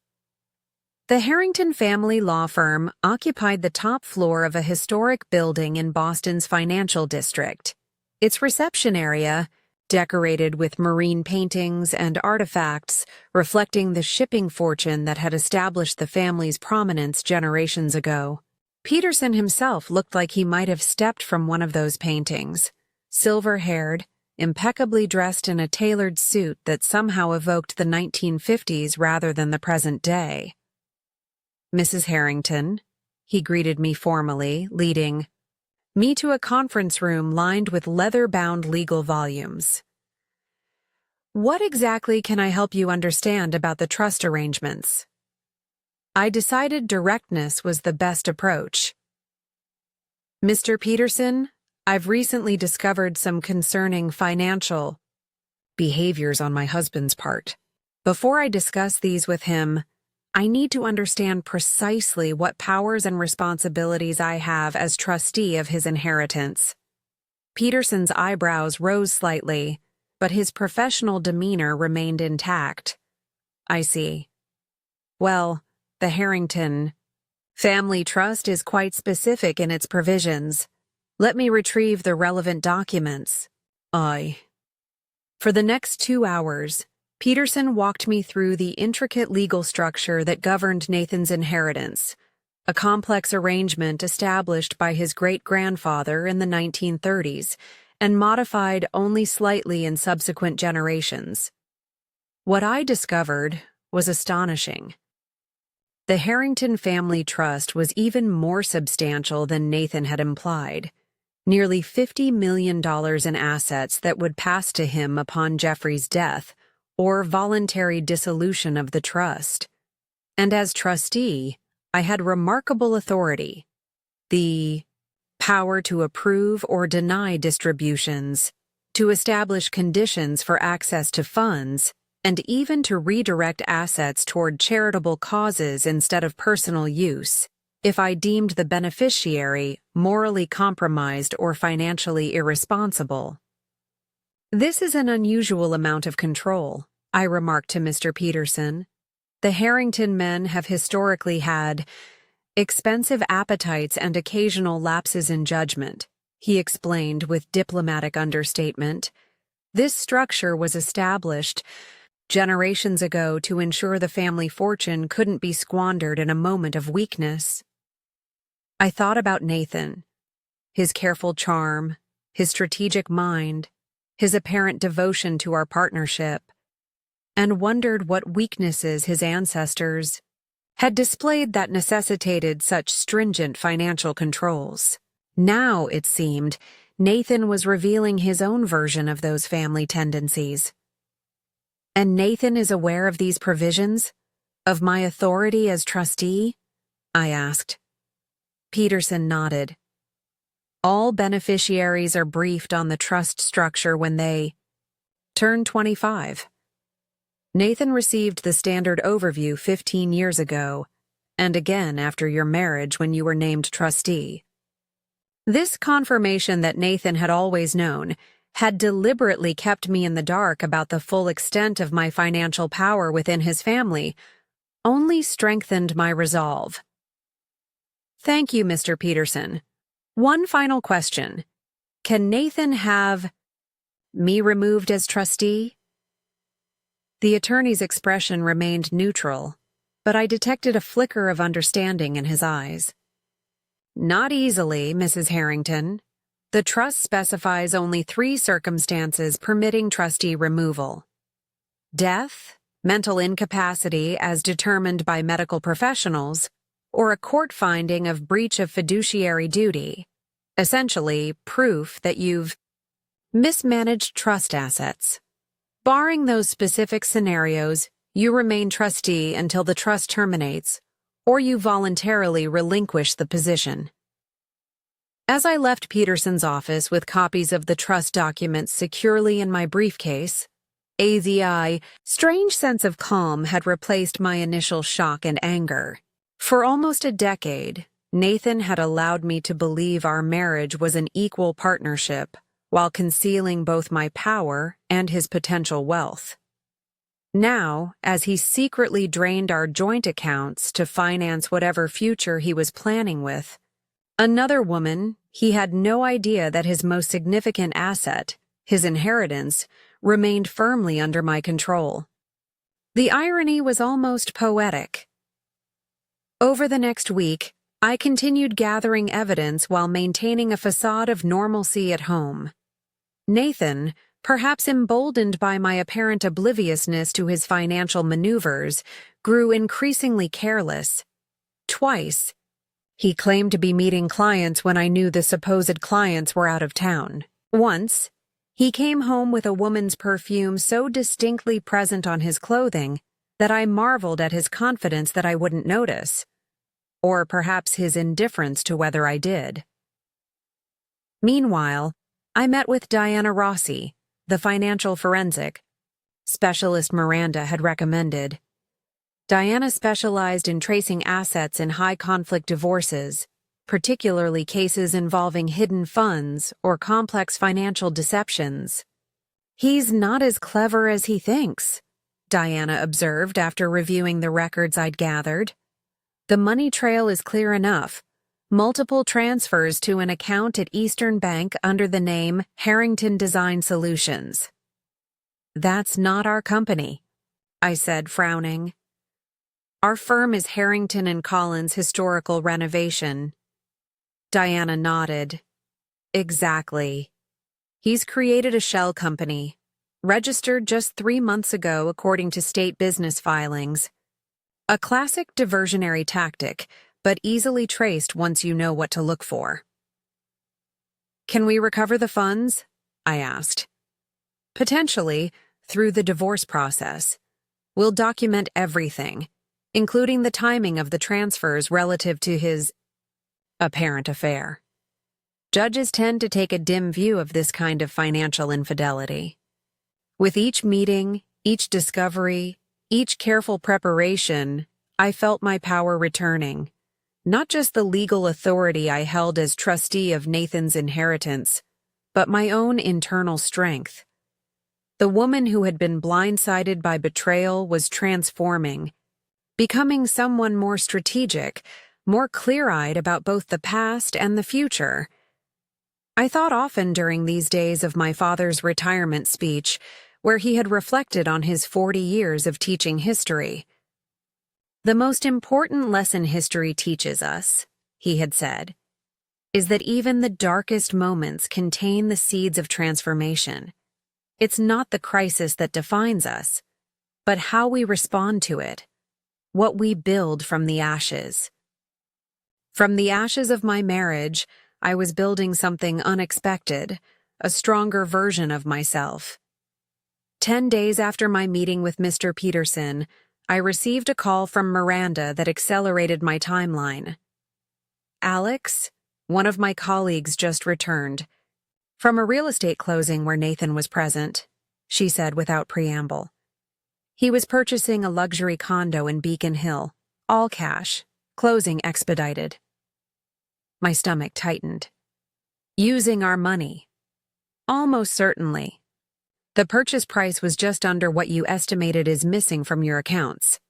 Speaker 1: The Harrington family law firm occupied the top floor of a historic building in Boston's financial district. Its reception area, decorated with marine paintings and artifacts reflecting the shipping fortune that had established the family's prominence generations ago. Peterson himself looked like he might have stepped from one of those paintings, silver-haired, impeccably dressed in a tailored suit that somehow evoked the 1950s rather than the present day. "Mrs. Harrington," he greeted me formally, leading me to a conference room lined with leather-bound legal volumes. "What exactly can I help you understand about the trust arrangements?" I decided directness was the best approach. "Mr. Peterson, I've recently discovered some concerning financial behaviors on my husband's part. Before I discuss these with him, I need to understand precisely what powers and responsibilities I have as trustee of his inheritance." Peterson's eyebrows rose slightly, but his professional demeanor remained intact. "I see. Well, the Harrington family trust is quite specific in its provisions. Let me retrieve the relevant documents." For the next 2 hours, Peterson walked me through the intricate legal structure that governed Nathan's inheritance, a complex arrangement established by his great-grandfather in the 1930s and modified only slightly in subsequent generations. What I discovered was astonishing. The Harrington family trust was even more substantial than Nathan had implied. Nearly $50 million in assets that would pass to him upon Jeffrey's death or voluntary dissolution of the trust. And as trustee, I had remarkable authority. The power to approve or deny distributions, to establish conditions for access to funds, and even to redirect assets toward charitable causes instead of personal use, if I deemed the beneficiary morally compromised or financially irresponsible. "This is an unusual amount of control," I remarked to Mr. Peterson. "The Harrington men have historically had expensive appetites and occasional lapses in judgment," he explained with diplomatic understatement. This structure was established generations ago to ensure the family fortune couldn't be squandered in a moment of weakness. I thought about Nathan, his careful charm, his strategic mind, his apparent devotion to our partnership, and wondered what weaknesses his ancestors had displayed that necessitated such stringent financial controls. Now, it seemed, Nathan was revealing his own version of those family tendencies. And Nathan is aware of these provisions? Of my authority as trustee? I asked. Peterson nodded. All beneficiaries are briefed on the trust structure when they turn 25. Nathan received the standard overview 15 years ago, and again after your marriage when you were named trustee. This confirmation that Nathan had always known had deliberately kept me in the dark about the full extent of my financial power within his family, only strengthened my resolve. Thank you, Mr. Peterson. One final question. Can Nathan have me removed as trustee? The attorney's expression remained neutral, but I detected a flicker of understanding in his eyes. Not easily, Mrs. Harrington. The trust specifies only 3 circumstances permitting trustee removal: death, mental incapacity as determined by medical professionals, or a court finding of breach of fiduciary duty, essentially proof that you've mismanaged trust assets. Barring those specific scenarios, you remain trustee until the trust terminates, or you voluntarily relinquish the position. As I left Peterson's office with copies of the trust documents securely in my briefcase, a strange sense of calm had replaced my initial shock and anger. For almost a decade, Nathan had allowed me to believe our marriage was an equal partnership while concealing both my power and his potential wealth. Now, as he secretly drained our joint accounts to finance whatever future he was planning with, another woman, he had no idea that his most significant asset, his inheritance, remained firmly under my control. The irony was almost poetic. Over the next week, I continued gathering evidence while maintaining a facade of normalcy at home. Nathan, perhaps emboldened by my apparent obliviousness to his financial maneuvers, grew increasingly careless. Twice, he claimed to be meeting clients when I knew the supposed clients were out of town. Once, he came home with a woman's perfume so distinctly present on his clothing that I marveled at his confidence that I wouldn't notice, or perhaps his indifference to whether I did. Meanwhile, I met with Diana Rossi, the financial forensic specialist Miranda had recommended. Diana specialized in tracing assets in high-conflict divorces, particularly cases involving hidden funds or complex financial deceptions. "He's not as clever as he thinks," Diana observed after reviewing the records I'd gathered. "The money trail is clear enough. Multiple transfers to an account at Eastern Bank under the name Harrington Design Solutions." "That's not our company," I said, frowning. "Our firm is Harrington and Collins Historical Renovation." Diana nodded. "Exactly. He's created a shell company, registered just 3 months ago according to state business filings. A classic diversionary tactic, but easily traced once you know what to look for." "Can we recover the funds?" I asked. "Potentially, through the divorce process. We'll document everything, including the timing of the transfers relative to his apparent affair. Judges tend to take a dim view of this kind of financial infidelity. With each meeting, each discovery, each careful preparation, I felt my power returning. Not just the legal authority I held as trustee of Nathan's inheritance, but my own internal strength. The woman who had been blindsided by betrayal was transforming, becoming someone more strategic, more clear-eyed about both the past and the future. I thought often during these days of my father's retirement speech, where he had reflected on his 40 years of teaching history. The most important lesson history teaches us, he had said, is that even the darkest moments contain the seeds of transformation. It's not the crisis that defines us, but how we respond to it, what we build from the ashes. From the ashes of my marriage, I was building something unexpected, a stronger version of myself. 10 days after my meeting with Mr. Peterson, I received a call from Miranda that accelerated my timeline. Alex, one of my colleagues, just returned from a real estate closing where Nathan was present, she said without preamble. He was purchasing a luxury condo in Beacon Hill, all cash, closing expedited. My stomach tightened. Using our money. Almost certainly. The purchase price was just under what you estimated is missing from your accounts.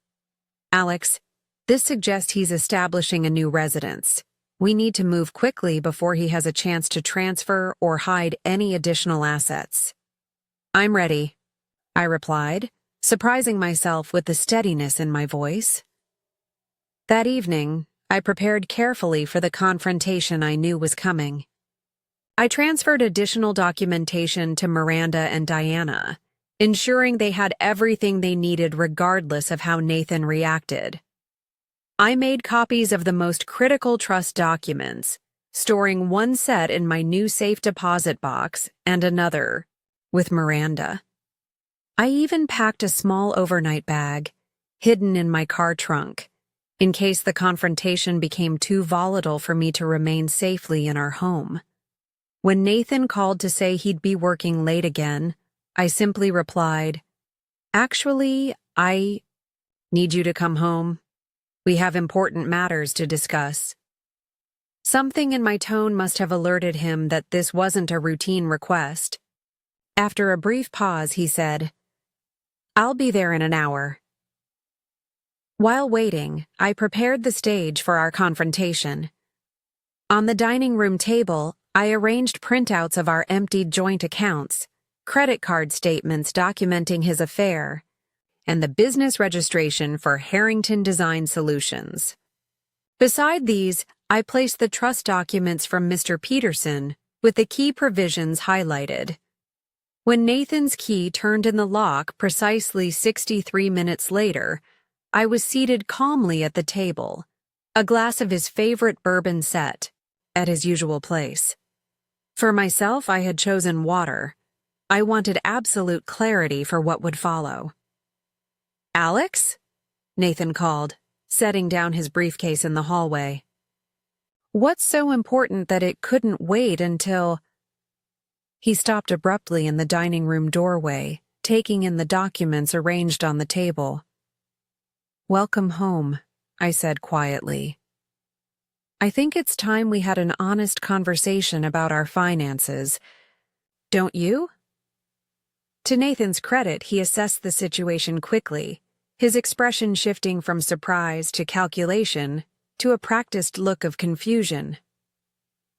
Speaker 1: Alex, this suggests he's establishing a new residence. We need to move quickly before he has a chance to transfer or hide any additional assets. I'm ready, I replied, surprising myself with the steadiness in my voice. That evening, I prepared carefully for the confrontation I knew was coming. I transferred additional documentation to Miranda and Diana, ensuring they had everything they needed regardless of how Nathan reacted. I made copies of the most critical trust documents, storing one set in my new safe deposit box and another with Miranda. I even packed a small overnight bag, hidden in my car trunk, in case the confrontation became too volatile for me to remain safely in our home. When Nathan called to say he'd be working late again, I simply replied, "Actually, I need you to come home. We have important matters to discuss." Something in my tone must have alerted him that this wasn't a routine request. After a brief pause, he said, "I'll be there in an hour." While waiting, I prepared the stage for our confrontation. On the dining room table, I arranged printouts of our emptied joint accounts, credit card statements documenting his affair, and the business registration for Harrington Design Solutions. Beside these, I placed the trust documents from Mr. Peterson with the key provisions highlighted. When Nathan's key turned in the lock precisely 63 minutes later, I was seated calmly at the table, a glass of his favorite bourbon set, at his usual place. For myself, I had chosen water. I wanted absolute clarity for what would follow. "Alex?" Nathan called, setting down his briefcase in the hallway. "What's so important that it couldn't wait until—" He stopped abruptly in the dining room doorway, taking in the documents arranged on the table. "Welcome home," I said quietly. "I think it's time we had an honest conversation about our finances. Don't you?" To Nathan's credit, he assessed the situation quickly, his expression shifting from surprise to calculation to a practiced look of confusion.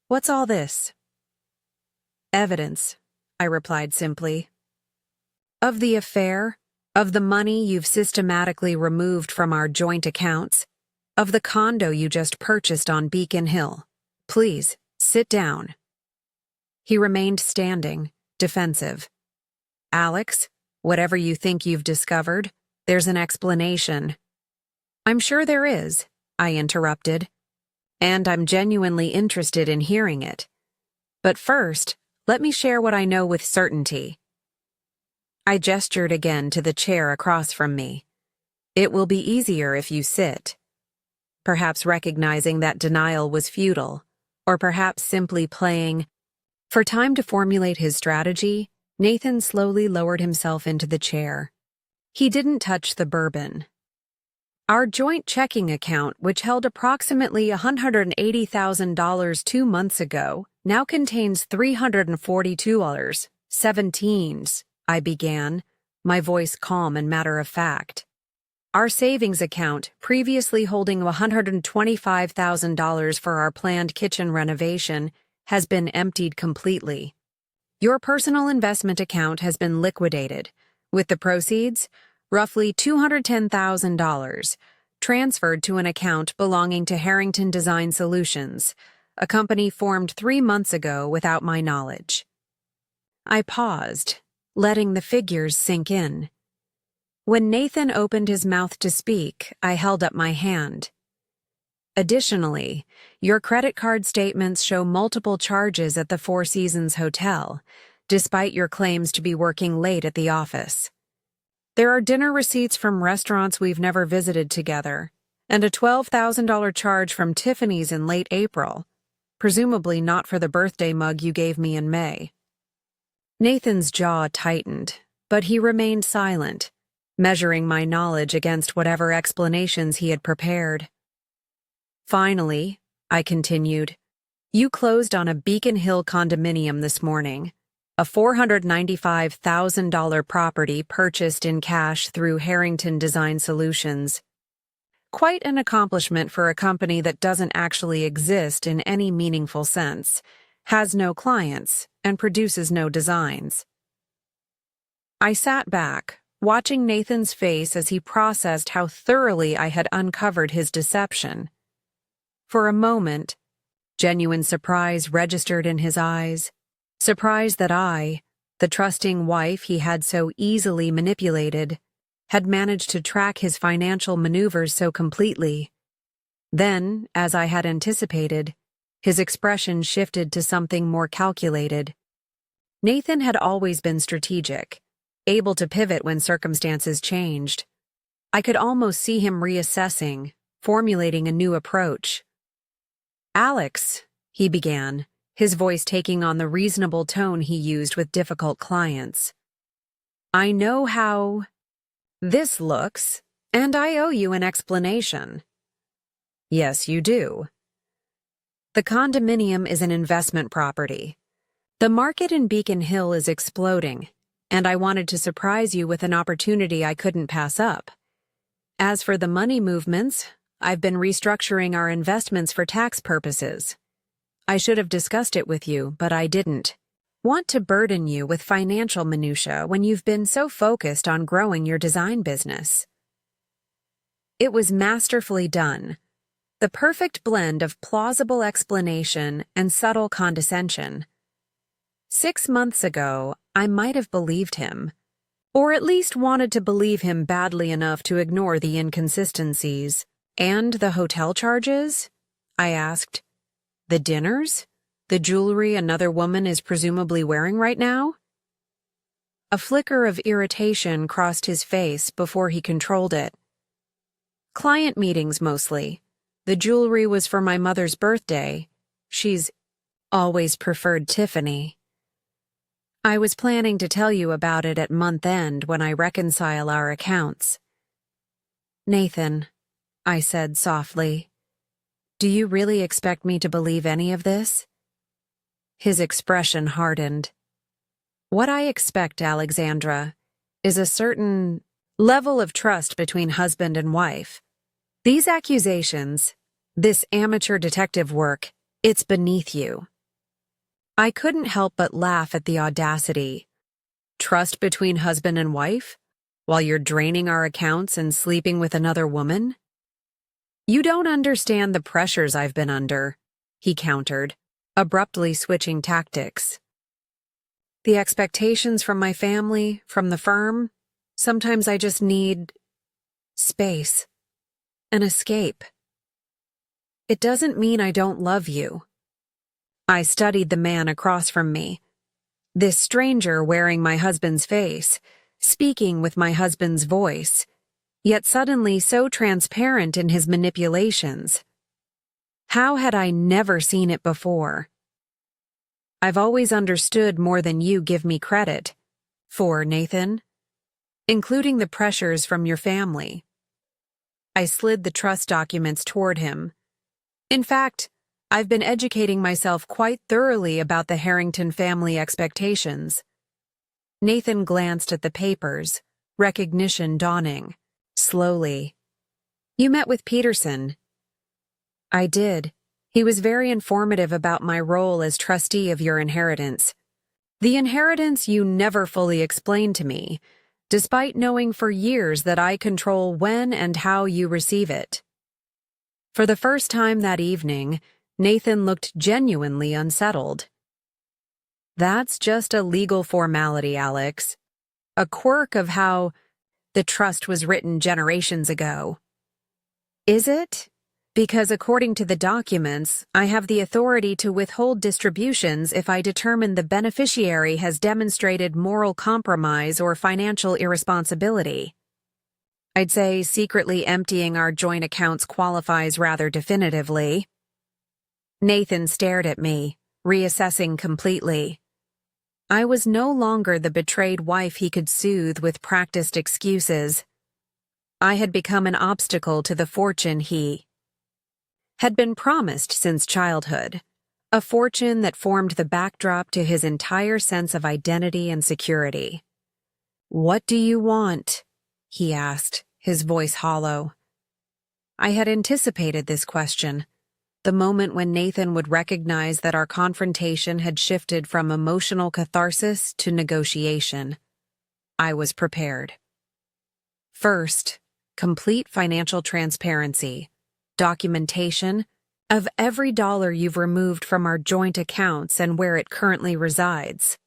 Speaker 1: "What's all this?" "Evidence," I replied simply. "Of the affair, of the money you've systematically removed from our joint accounts, of the condo you just purchased on Beacon Hill. Please, sit down." He remained standing, defensive. "Alex, whatever you think you've discovered, there's an explanation." "I'm sure there is," I interrupted, "and I'm genuinely interested in hearing it. But first, let me share what I know with certainty." I gestured again to the chair across from me. "It will be easier if you sit." Perhaps recognizing that denial was futile, or perhaps simply playing. For time to formulate his strategy, Nathan slowly lowered himself into the chair. He didn't touch the bourbon. "Our joint checking account, which held approximately $180,000 2 months ago, now contains $342.17, I began, my voice calm and matter-of-fact. "Our savings account, previously holding $125,000 for our planned kitchen renovation, has been emptied completely. Your personal investment account has been liquidated, with the proceeds, roughly $210,000, transferred to an account belonging to Harrington Design Solutions, a company formed 3 months ago without my knowledge. I paused, letting the figures sink in. When Nathan opened his mouth to speak, I held up my hand. Additionally, your credit card statements show multiple charges at the Four Seasons Hotel, despite your claims to be working late at the office. There are dinner receipts from restaurants we've never visited together, and a $12,000 charge from Tiffany's in late April, presumably not for the birthday mug you gave me in May. Nathan's jaw tightened, but he remained silent, measuring my knowledge against whatever explanations he had prepared. Finally, I continued, you closed on a Beacon Hill condominium this morning, a $495,000 property purchased in cash through Harrington Design Solutions. Quite an accomplishment for a company that doesn't actually exist in any meaningful sense, has no clients, and produces no designs. I sat back, watching Nathan's face as he processed how thoroughly I had uncovered his deception. For a moment, genuine surprise registered in his eyes, surprise that I, the trusting wife he had so easily manipulated, had managed to track his financial maneuvers so completely. Then, as I had anticipated, his expression shifted to something more calculated. Nathan had always been strategic, able to pivot when circumstances changed. I could almost see him reassessing, formulating a new approach. Alex, he began, his voice taking on the reasonable tone he used with difficult clients. I know how this looks, and I owe you an explanation. Yes, you do. The condominium is an investment property. The market in Beacon Hill is exploding, and I wanted to surprise you with an opportunity I couldn't pass up. As for the money movements, I've been restructuring our investments for tax purposes. I should have discussed it with you, but I didn't want to burden you with financial minutia when you've been so focused on growing your design business. It was masterfully done, the perfect blend of plausible explanation and subtle condescension. 6 months ago, I might have believed him, or at least wanted to believe him badly enough to ignore the inconsistencies. And the hotel charges? I asked. The dinners? The jewelry another woman is presumably wearing right now? A flicker of irritation crossed his face before he controlled it. Client meetings mostly. The jewelry was for my mother's birthday. She's always preferred Tiffany. I was planning to tell you about it at month end when I reconcile our accounts. Nathan, I said softly, do you really expect me to believe any of this? His expression hardened. What I expect, Alexandra, is a certain level of trust between husband and wife. These accusations, this amateur detective work, it's beneath you. I couldn't help but laugh at the audacity. Trust between husband and wife? While you're draining our accounts and sleeping with another woman? You don't understand the pressures I've been under, he countered, abruptly switching tactics. The expectations from my family, from the firm, sometimes I just need space, an escape. It doesn't mean I don't love you. I studied the man across from me, this stranger wearing my husband's face, speaking with my husband's voice, yet suddenly so transparent in his manipulations. How had I never seen it before? I've always understood more than you give me credit for, Nathan, including the pressures from your family. I slid the trust documents toward him. In fact, I've been educating myself quite thoroughly about the Harrington family expectations. Nathan glanced at the papers, recognition dawning. Slowly. You met with Peterson. I did. He was very informative about my role as trustee of your inheritance. The inheritance you never fully explained to me, despite knowing for years that I control when and how you receive it. For the first time that evening, Nathan looked genuinely unsettled. That's just a legal formality, Alex. A quirk of how the trust was written generations ago. Is it? Because according to the documents, I have the authority to withhold distributions if I determine the beneficiary has demonstrated moral compromise or financial irresponsibility. I'd say secretly emptying our joint accounts qualifies rather definitively. Nathan stared at me, reassessing completely. I was no longer the betrayed wife he could soothe with practiced excuses. I had become an obstacle to the fortune he had been promised since childhood, a fortune that formed the backdrop to his entire sense of identity and security. "What do you want?" he asked, his voice hollow. I had anticipated this question, the moment when Nathan would recognize that our confrontation had shifted from emotional catharsis to negotiation. I was prepared. First, complete financial transparency, documentation of every dollar you've removed from our joint accounts and where it currently resides.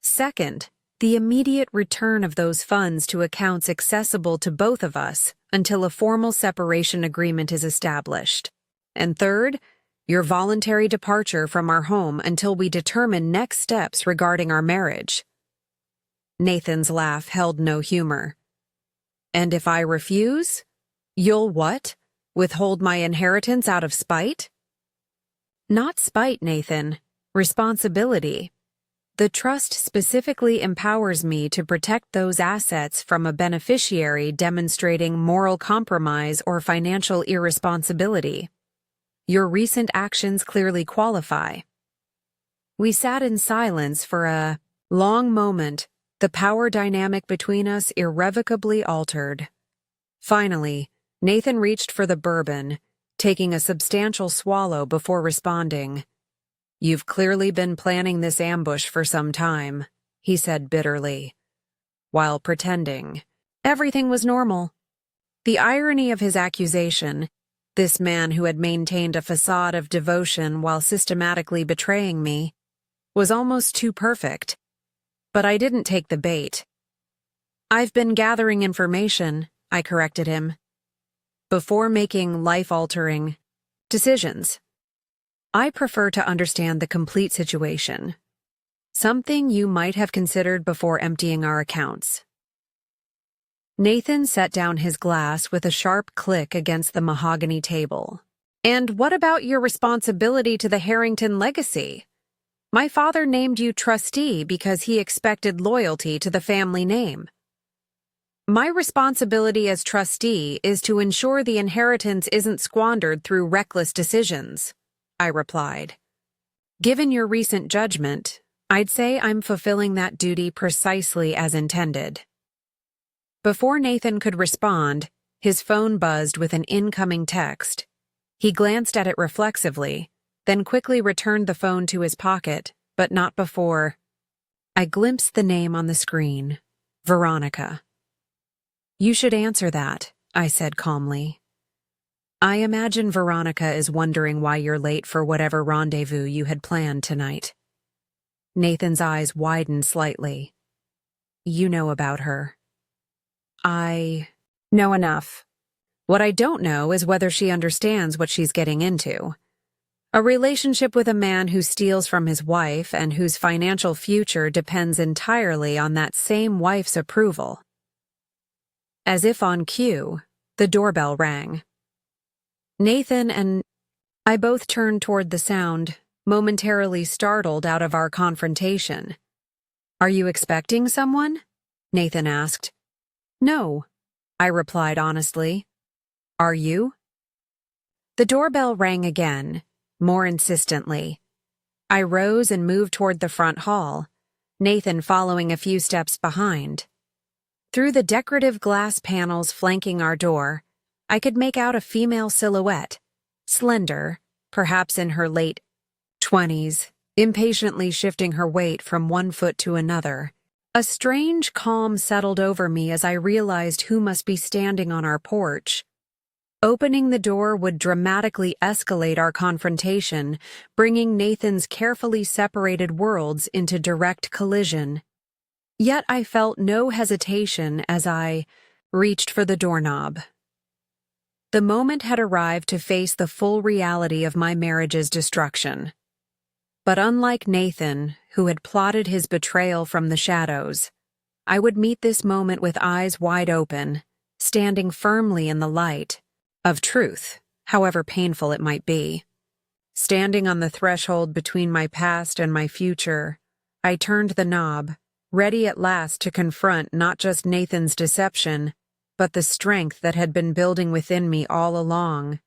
Speaker 1: Second, the immediate return of those funds to accounts accessible to both of us until a formal separation agreement is established. And third, your voluntary departure from our home until we determine next steps regarding our marriage. Nathan's laugh held no humor. And if I refuse, you'll what? Withhold my inheritance out of spite? Not spite, Nathan. Responsibility. The trust specifically empowers me to protect those assets from a beneficiary demonstrating moral compromise or financial irresponsibility. Your recent actions clearly qualify. We sat in silence for a long moment, the power dynamic between us irrevocably altered. Finally, Nathan reached for the bourbon, taking a substantial swallow before responding. "You've clearly been planning this ambush for some time," he said bitterly, while pretending everything was normal. The irony of his accusation, this man who had maintained a facade of devotion while systematically betraying me, was almost too perfect. But I didn't take the bait. "I've been gathering information," I corrected him, "before making life-altering decisions. I prefer to understand the complete situation. Something you might have considered before emptying our accounts." Nathan set down his glass with a sharp click against the mahogany table. "And what about your responsibility to the Harrington legacy? My father named you trustee because he expected loyalty to the family name." "My responsibility as trustee is to ensure the inheritance isn't squandered through reckless decisions," I replied. "Given your recent judgment, I'd say I'm fulfilling that duty precisely as intended." Before Nathan could respond, his phone buzzed with an incoming text. He glanced at it reflexively, then quickly returned the phone to his pocket, but not before. I glimpsed the name on the screen, Veronica. "You should answer that," I said calmly. "I imagine Veronica is wondering why you're late for whatever rendezvous you had planned tonight." Nathan's eyes widened slightly. "You know about her." "I know enough. What I don't know is whether she understands what she's getting into. A relationship with a man who steals from his wife and whose financial future depends entirely on that same wife's approval." As if on cue, the doorbell rang. Nathan and I both turned toward the sound, momentarily startled out of our confrontation. "Are you expecting someone?" Nathan asked. "No," I replied honestly. "Are you?" The doorbell rang again, more insistently. I rose and moved toward the front hall, Nathan following a few steps behind. Through the decorative glass panels flanking our door, I could make out a female silhouette, slender, perhaps in her late 20s, impatiently shifting her weight from one foot to another. A strange calm settled over me as I realized who must be standing on our porch. Opening the door would dramatically escalate our confrontation, bringing Nathan's carefully separated worlds into direct collision. Yet I felt no hesitation as I reached for the doorknob. The moment had arrived to face the full reality of my marriage's destruction. But unlike Nathan, who had plotted his betrayal from the shadows, I would meet this moment with eyes wide open, standing firmly in the light of truth, however painful it might be. Standing on the threshold between my past and my future, I turned the knob, ready at last to confront not just Nathan's deception, but the strength that had been building within me all along.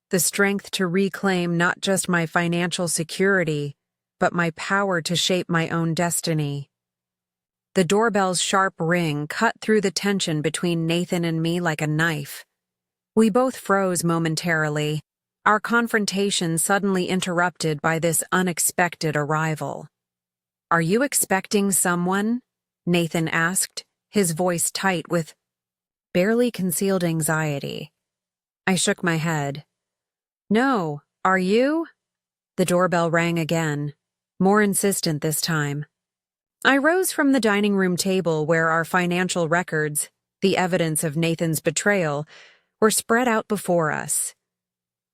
Speaker 1: The strength to reclaim not just my financial security, but my power to shape my own destiny. The doorbell's sharp ring cut through the tension between Nathan and me like a knife. We both froze momentarily, our confrontation suddenly interrupted by this unexpected arrival. "Are you expecting someone?" Nathan asked, his voice tight with barely concealed anxiety. I shook my head. "No, are you?" The doorbell rang again, more insistent this time. I rose from the dining room table where our financial records, the evidence of Nathan's betrayal, were spread out before us.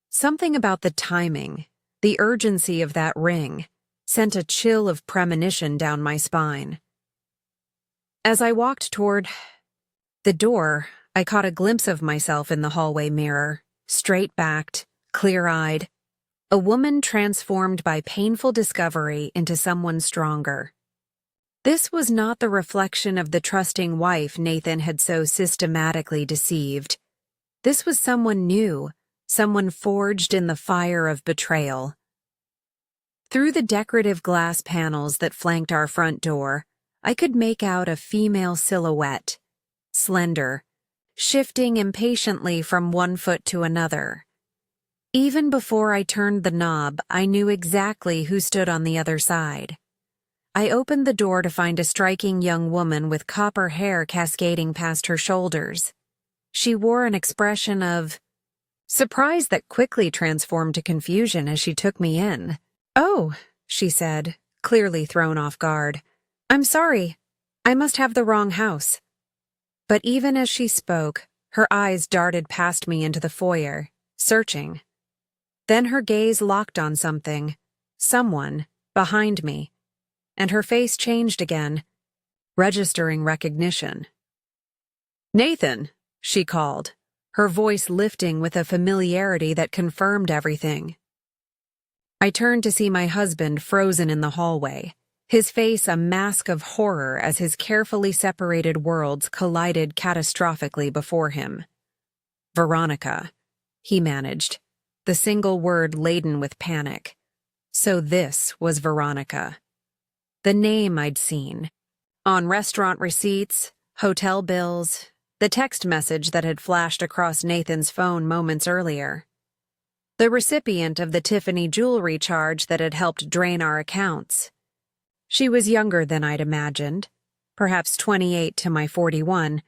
Speaker 1: Something about the timing, the urgency of that ring, sent a chill of premonition down my spine. As I walked toward the door, I caught a glimpse of myself in the hallway mirror, straight-backed, clear-eyed, a woman transformed by painful discovery into someone stronger. This was not the reflection of the trusting wife Nathan had so systematically deceived. This was someone new, someone forged in the fire of betrayal. Through the decorative glass panels that flanked our front door, I could make out a female silhouette, slender, shifting impatiently from one foot to another. Even before I turned the knob, I knew exactly who stood on the other side. I opened the door to find a striking young woman with copper hair cascading past her shoulders. She wore an expression of surprise that quickly transformed to confusion as she took me in. "Oh," she said, clearly thrown off guard. "I'm sorry. I must have the wrong house." But even as she spoke, her eyes darted past me into the foyer, searching. Then her gaze locked on someone, behind me, and her face changed again, registering recognition. "Nathan," she called, her voice lifting with a familiarity that confirmed everything. I turned to see my husband frozen in the hallway, his face a mask of horror as his carefully separated worlds collided catastrophically before him. "Veronica," he managed, the single word laden with panic. So this was Veronica. The name I'd seen. On restaurant receipts, hotel bills, the text message that had flashed across Nathan's phone moments earlier. The recipient of the Tiffany jewelry charge that had helped drain our accounts. She was younger than I'd imagined, perhaps 28 to my 41,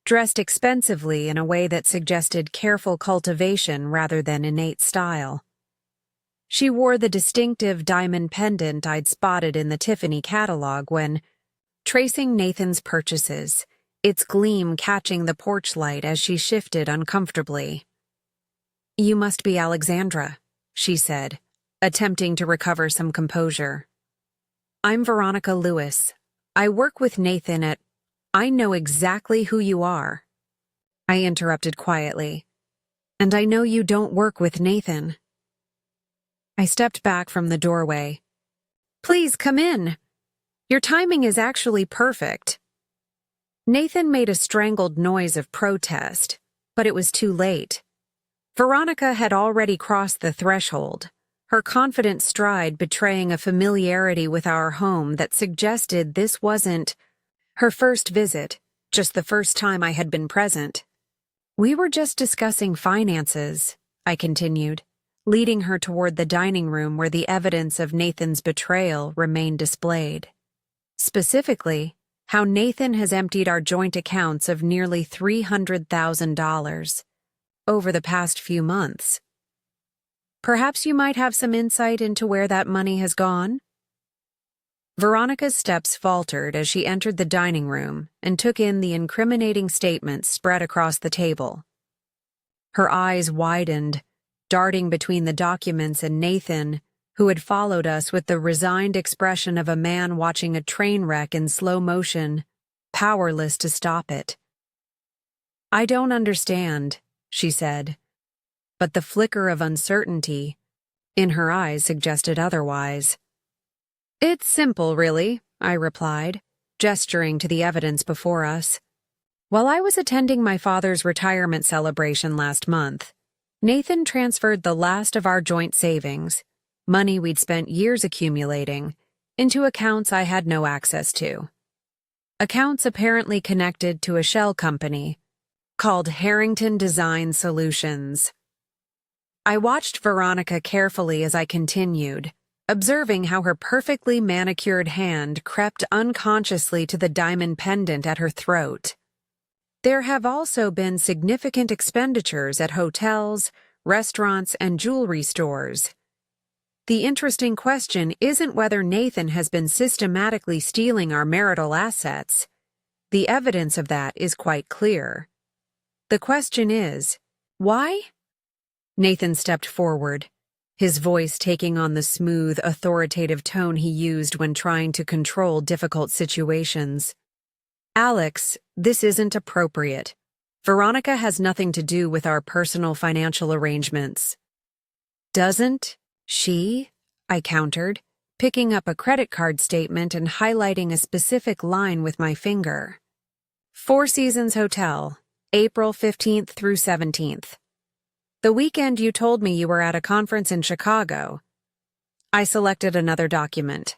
Speaker 1: dressed expensively in a way that suggested careful cultivation rather than innate style. She wore the distinctive diamond pendant I'd spotted in the Tiffany catalog when, tracing Nathan's purchases, its gleam catching the porch light as she shifted uncomfortably. "You must be Alexandra," she said, attempting to recover some composure. "I'm Veronica Lewis. I work with Nathan at—" "I know exactly who you are," I interrupted quietly. "And I know you don't work with Nathan." I stepped back from the doorway. "Please come in. Your timing is actually perfect." Nathan made a strangled noise of protest, but it was too late. Veronica had already crossed the threshold, her confident stride betraying a familiarity with our home that suggested this wasn't her first visit, just the first time I had been present. "We were just discussing finances," I continued, leading her toward the dining room where the evidence of Nathan's betrayal remained displayed. Specifically, how Nathan has emptied our joint accounts of nearly $300,000 over the past few months. Perhaps you might have some insight into where that money has gone? Veronica's steps faltered as she entered the dining room and took in the incriminating statements spread across the table. Her eyes widened, darting between the documents and Nathan, who had followed us with the resigned expression of a man watching a train wreck in slow motion, powerless to stop it. "I don't understand," she said, but the flicker of uncertainty in her eyes suggested otherwise. "It's simple, really," I replied, gesturing to the evidence before us. "While I was attending my father's retirement celebration last month, Nathan transferred the last of our joint savings, money we'd spent years accumulating, into accounts I had no access to. Accounts apparently connected to a shell company called Harrington Design Solutions." I watched Veronica carefully as I continued, observing how her perfectly manicured hand crept unconsciously to the diamond pendant at her throat. "There have also been significant expenditures at hotels, restaurants, and jewelry stores. The interesting question isn't whether Nathan has been systematically stealing our marital assets. The evidence of that is quite clear. The question is, why?" Nathan stepped forward, his voice taking on the smooth, authoritative tone he used when trying to control difficult situations. "Alex, this isn't appropriate. Veronica has nothing to do with our personal financial arrangements." "Doesn't she?" I countered, picking up a credit card statement and highlighting a specific line with my finger. "Four Seasons Hotel, April 15th through 17th. The weekend you told me you were at a conference in Chicago." I selected another document.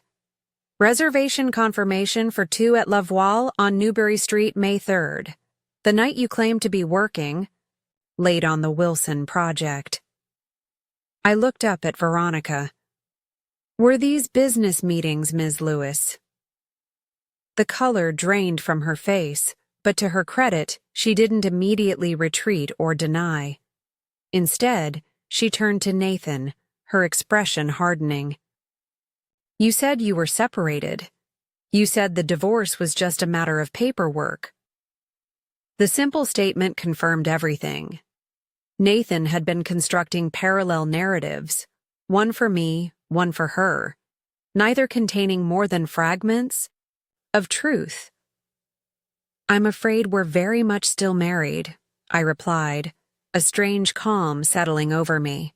Speaker 1: "Reservation confirmation for 2 at La Voile on Newbury Street, May 3rd. The night you claimed to be working, late on the Wilson project." I looked up at Veronica. "Were these business meetings, Ms. Lewis?" The color drained from her face, but to her credit, she didn't immediately retreat or deny. Instead, she turned to Nathan, her expression hardening. "You said you were separated. You said the divorce was just a matter of paperwork." The simple statement confirmed everything. Nathan had been constructing parallel narratives, one for me, one for her, neither containing more than fragments of truth. "I'm afraid we're very much still married," I replied, a strange calm settling over me.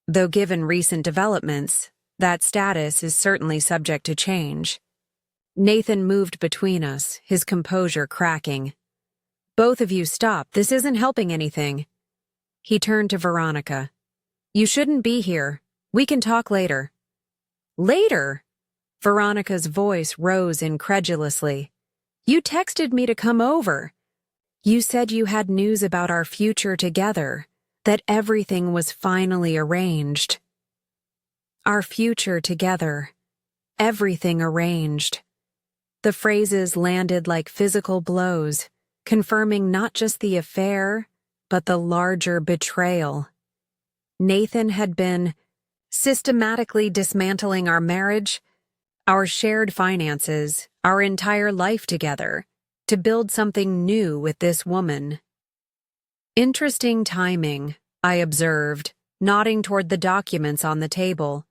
Speaker 1: "Though given recent developments, that status is certainly subject to change." Nathan moved between us, his composure cracking. "Both of you stop, this isn't helping anything." He turned to Veronica. "You shouldn't be here. We can talk later." "Later?" Veronica's voice rose incredulously. "You texted me to come over. You said you had news about our future together, that everything was finally arranged." Our future together. Everything arranged. The phrases landed like physical blows, confirming not just the affair, but the larger betrayal. Nathan had been systematically dismantling our marriage, our shared finances, our entire life together, to build something new with this woman. "Interesting timing," I observed, nodding toward the documents on the table.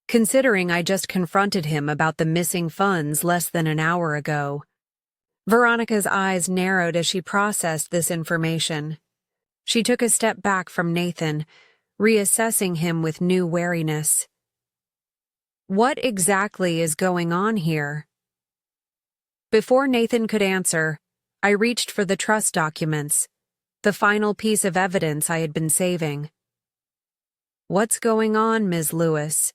Speaker 1: "Considering I just confronted him about the missing funds less than an hour ago." Veronica's eyes narrowed as she processed this information. She took a step back from Nathan, reassessing him with new wariness. "What exactly is going on here?" Before Nathan could answer, I reached for the trust documents, the final piece of evidence I had been saving. "What's going on, Ms. Lewis,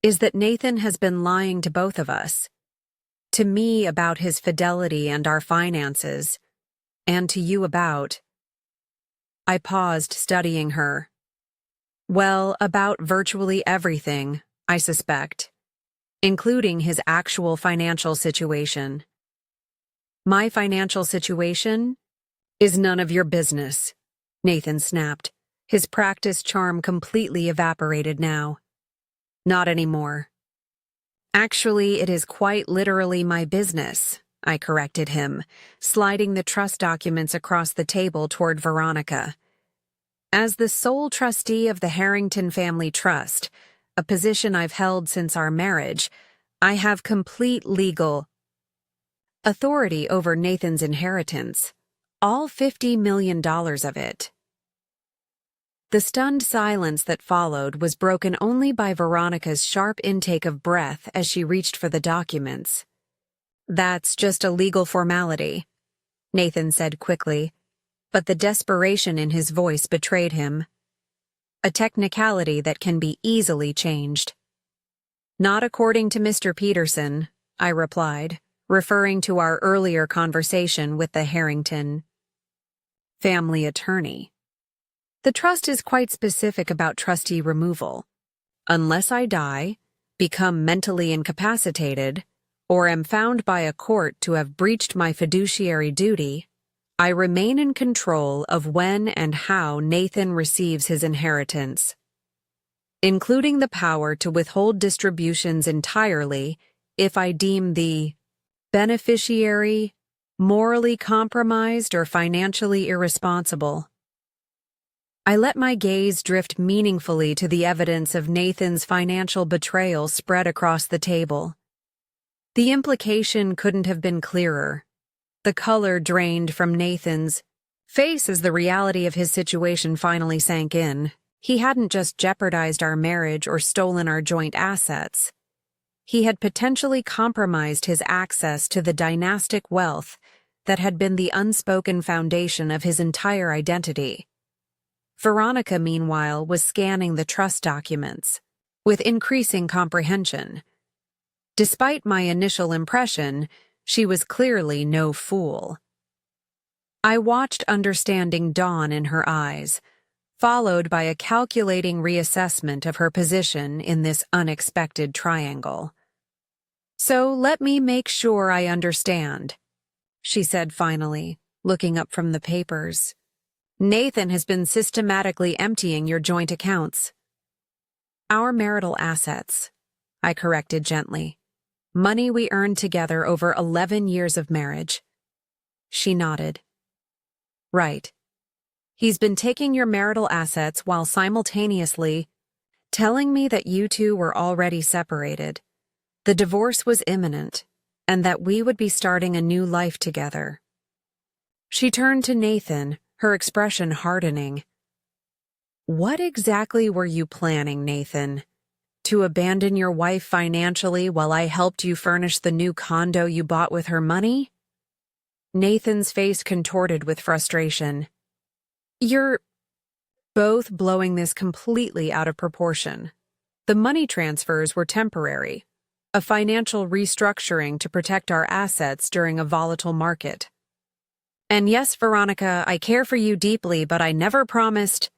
Speaker 1: is that Nathan has been lying to both of us. To me about his fidelity and our finances, and to you about—" I paused, studying her. Well, about virtually everything, I suspect, including his actual financial situation. My financial situation is none of your business, Nathan snapped. His practiced charm completely evaporated now. Not anymore. Actually, it is quite literally my business, I corrected him, sliding the trust documents across the table toward Veronica. As the sole trustee of the Harrington Family Trust, a position I've held since our marriage, I have complete legal authority over Nathan's inheritance, all $50 million of it. The stunned silence that followed was broken only by Veronica's sharp intake of breath as she reached for the documents. That's just a legal formality, Nathan said quickly, but the desperation in his voice betrayed him. A technicality that can be easily changed. Not according to Mr. Peterson, I replied, referring to our earlier conversation with the Harrington family attorney. The trust is quite specific about trustee removal. Unless I die, become mentally incapacitated, or am found by a court to have breached my fiduciary duty, I remain in control of when and how Nathan receives his inheritance, including the power to withhold distributions entirely if I deem the beneficiary morally compromised or financially irresponsible. I let my gaze drift meaningfully to the evidence of Nathan's financial betrayal spread across the table. The implication couldn't have been clearer. The color drained from Nathan's face as the reality of his situation finally sank in. He hadn't just jeopardized our marriage or stolen our joint assets. He had potentially compromised his access to the dynastic wealth that had been the unspoken foundation of his entire identity. Veronica, meanwhile, was scanning the trust documents with increasing comprehension. Despite my initial impression, she was clearly no fool. I watched understanding dawn in her eyes, followed by a calculating reassessment of her position in this unexpected triangle. So let me make sure I understand, she said finally, looking up from the papers. Nathan has been systematically emptying your joint accounts. Our marital assets, I corrected gently. Money we earned together over 11 years of marriage. She nodded. Right. He's been taking your marital assets while simultaneously telling me that you two were already separated. The divorce was imminent, and that we would be starting a new life together. She turned to Nathan, her expression hardening. What exactly were you planning, Nathan? To abandon your wife financially while I helped you furnish the new condo you bought with her money? Nathan's face contorted with frustration. You're both blowing this completely out of proportion. The money transfers were temporary, a financial restructuring to protect our assets during a volatile market. And yes, Veronica, I care for you deeply, but I never promised.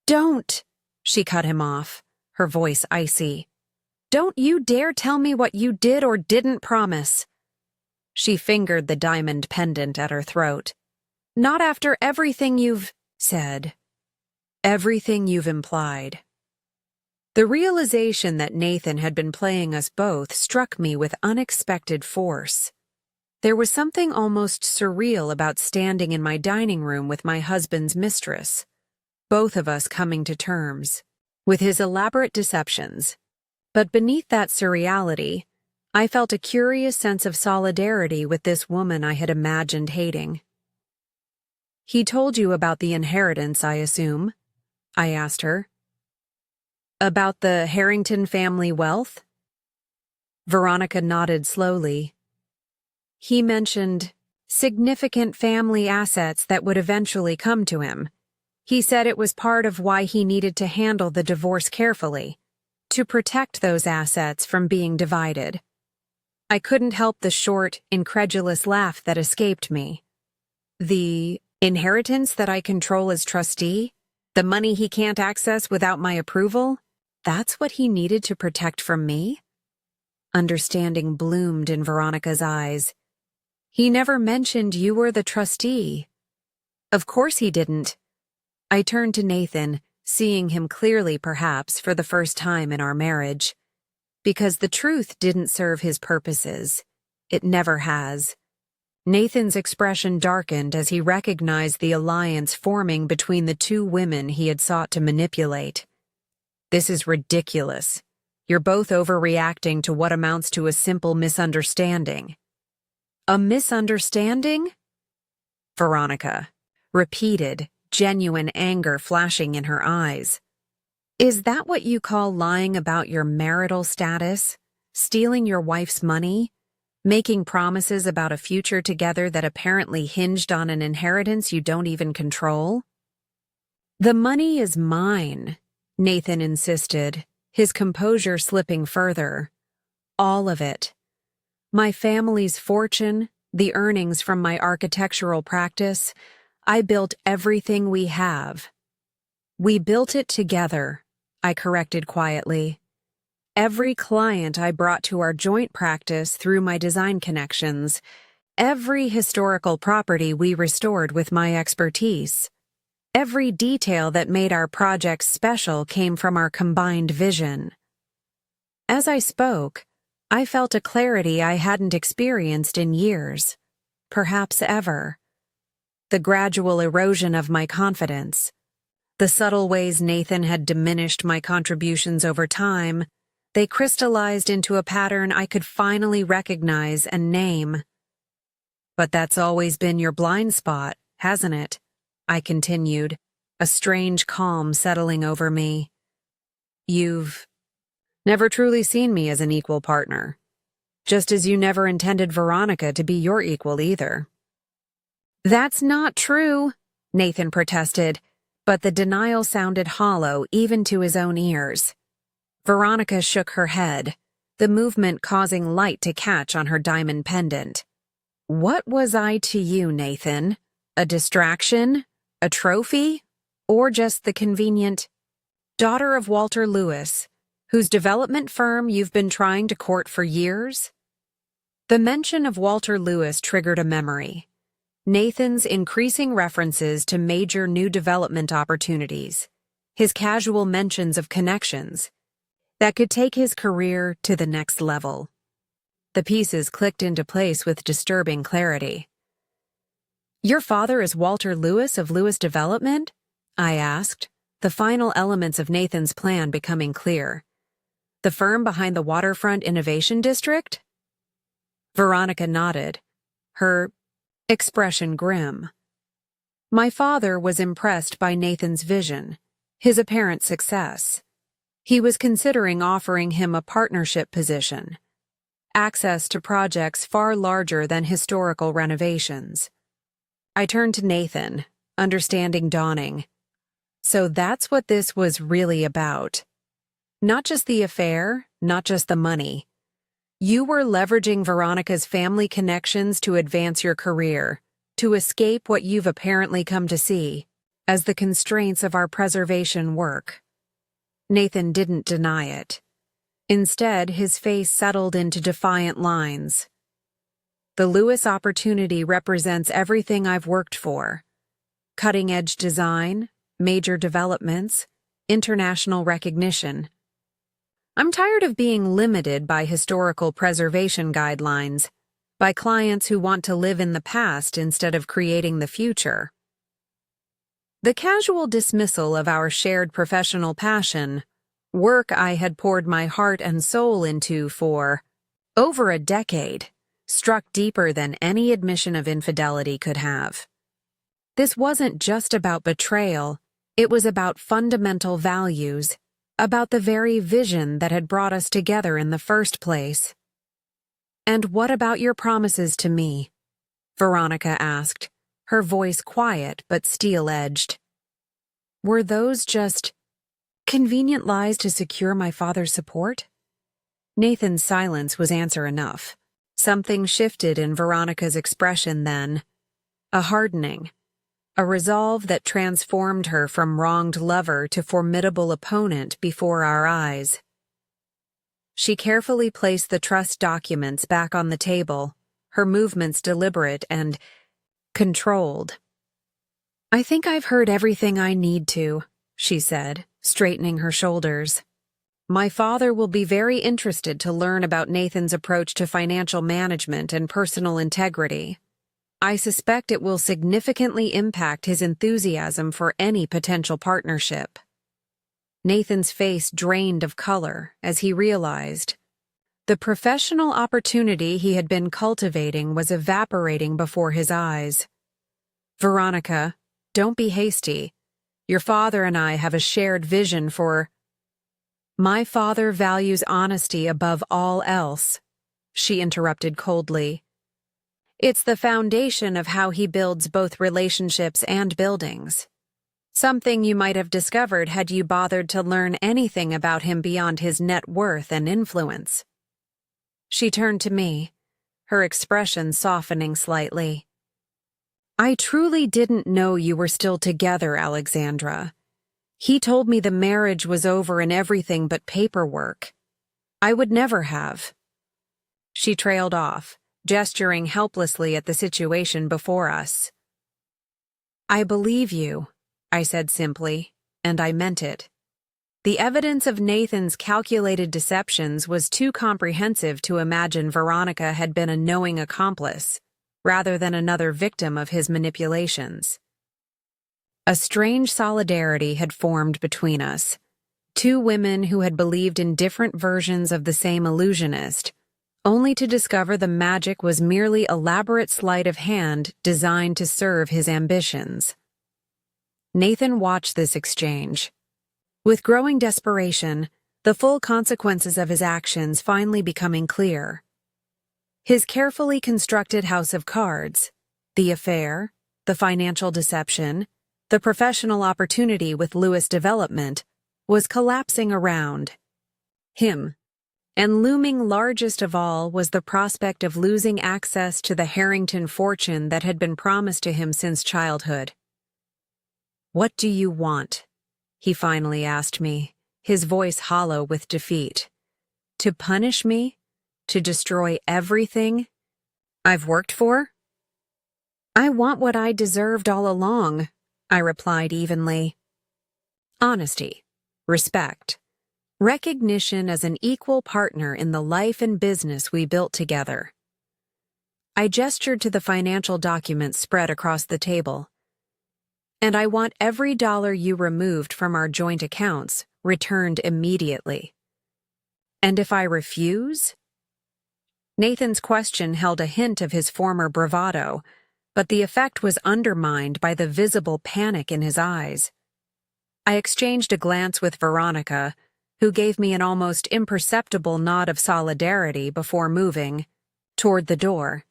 Speaker 1: Don't, she cut him off, her voice icy. Don't you dare tell me what you did or didn't promise. She fingered the diamond pendant at her throat. Not after everything you've said. Everything you've implied. The realization that Nathan had been playing us both struck me with unexpected force. There was something almost surreal about standing in my dining room with my husband's mistress, both of us coming to terms with his elaborate deceptions. But beneath that surreality, I felt a curious sense of solidarity with this woman I had imagined hating. He told you about the inheritance, I assume? I asked her. About the Harrington family wealth? Veronica nodded slowly. He mentioned significant family assets that would eventually come to him. He said it was part of why he needed to handle the divorce carefully, to protect those assets from being divided. I couldn't help the short, incredulous laugh that escaped me. The inheritance that I control as trustee? The money he can't access without my approval? That's what he needed to protect from me? Understanding bloomed in Veronica's eyes. He never mentioned you were the trustee. Of course he didn't. I turned to Nathan, seeing him clearly perhaps for the first time in our marriage. Because the truth didn't serve his purposes. It never has. Nathan's expression darkened as he recognized the alliance forming between the two women he had sought to manipulate. This is ridiculous. You're both overreacting to what amounts to a simple misunderstanding. A misunderstanding? Veronica repeated, genuine anger flashing in her eyes. Is that what you call lying about your marital status? Stealing your wife's money? Making promises about a future together that apparently hinged on an inheritance you don't even control? The money is mine, Nathan insisted, his composure slipping further. All of it. My family's fortune, the earnings from my architectural practice, I built everything we have. We built it together, I corrected quietly. Every client I brought to our joint practice through my design connections, every historical property we restored with my expertise, every detail that made our projects special came from our combined vision. As I spoke, I felt a clarity I hadn't experienced in years, perhaps ever. The gradual erosion of my confidence, the subtle ways Nathan had diminished my contributions over time, they crystallized into a pattern I could finally recognize and name. But that's always been your blind spot, hasn't it? I continued, a strange calm settling over me. You've never truly seen me as an equal partner, just as you never intended Veronica to be your equal either. That's not true, Nathan protested, but the denial sounded hollow even to his own ears. Veronica shook her head, the movement causing light to catch on her diamond pendant. What was I to you, Nathan? A distraction? A trophy? Or just the convenient daughter of Walter Lewis, whose development firm you've been trying to court for years? The mention of Walter Lewis triggered a memory. Nathan's increasing references to major new development opportunities, his casual mentions of connections that could take his career to the next level. The pieces clicked into place with disturbing clarity. Your father is Walter Lewis of Lewis Development? I asked, the final elements of Nathan's plan becoming clear. The firm behind the Waterfront Innovation District? Veronica nodded, her expression grim. My father was impressed by Nathan's vision, his apparent success. He was considering offering him a partnership position, access to projects far larger than historical renovations. I turned to Nathan, understanding dawning. So that's what this was really about. Not just the affair, not just the money. You were leveraging Veronica's family connections to advance your career, to escape what you've apparently come to see as the constraints of our preservation work. Nathan didn't deny it. Instead, his face settled into defiant lines. The Lewis opportunity represents everything I've worked for. Cutting-edge design, major developments, international recognition. I'm tired of being limited by historical preservation guidelines, by clients who want to live in the past instead of creating the future. The casual dismissal of our shared professional passion, work I had poured my heart and soul into for over a decade, struck deeper than any admission of infidelity could have. This wasn't just about betrayal, it was about fundamental values, about the very vision that had brought us together in the first place. And what about your promises to me? Veronica asked, her voice quiet but steel-edged. Were those just convenient lies to secure my father's support? Nathan's silence was answer enough. Something shifted in Veronica's expression then, a hardening. a resolve that transformed her from wronged lover to formidable opponent before our eyes. She carefully placed the trust documents back on the table, her movements deliberate and controlled. "I think I've heard everything I need to," she said, straightening her shoulders. "My father will be very interested to learn about Nathan's approach to financial management and personal integrity. I suspect it will significantly impact his enthusiasm for any potential partnership." Nathan's face drained of color as he realized the professional opportunity he had been cultivating was evaporating before his eyes. "Veronica, don't be hasty. Your father and I have a shared vision for—" "My father values honesty above all else," she interrupted coldly. "It's the foundation of how he builds both relationships and buildings. Something you might have discovered had you bothered to learn anything about him beyond his net worth and influence." She turned to me, her expression softening slightly. "I truly didn't know you were still together, Alexandra. He told me the marriage was over and everything but paperwork. I would never have." She trailed off, gesturing helplessly at the situation before us. "I believe you," I said simply, and I meant it. The evidence of Nathan's calculated deceptions was too comprehensive to imagine Veronica had been a knowing accomplice, rather than another victim of his manipulations. A strange solidarity had formed between us, two women who had believed in different versions of the same illusionist, only to discover the magic was merely elaborate sleight of hand designed to serve his ambitions. Nathan watched this exchange. With growing desperation, the full consequences of his actions finally becoming clear. His carefully constructed house of cards, the affair, the financial deception, the professional opportunity with Lewis Development, was collapsing around him. And looming largest of all was the prospect of losing access to the Harrington fortune that had been promised to him since childhood. "What do you want?" he finally asked me, his voice hollow with defeat. "To punish me? To destroy everything I've worked for?" "I want what I deserved all along," I replied evenly. "Honesty, respect, recognition as an equal partner in the life and business we built together." I gestured to the financial documents spread across the table. "And I want every dollar you removed from our joint accounts returned immediately." "And if I refuse?" Nathan's question held a hint of his former bravado, but the effect was undermined by the visible panic in his eyes. I exchanged a glance with Veronica, who gave me an almost imperceptible nod of solidarity before moving toward the door.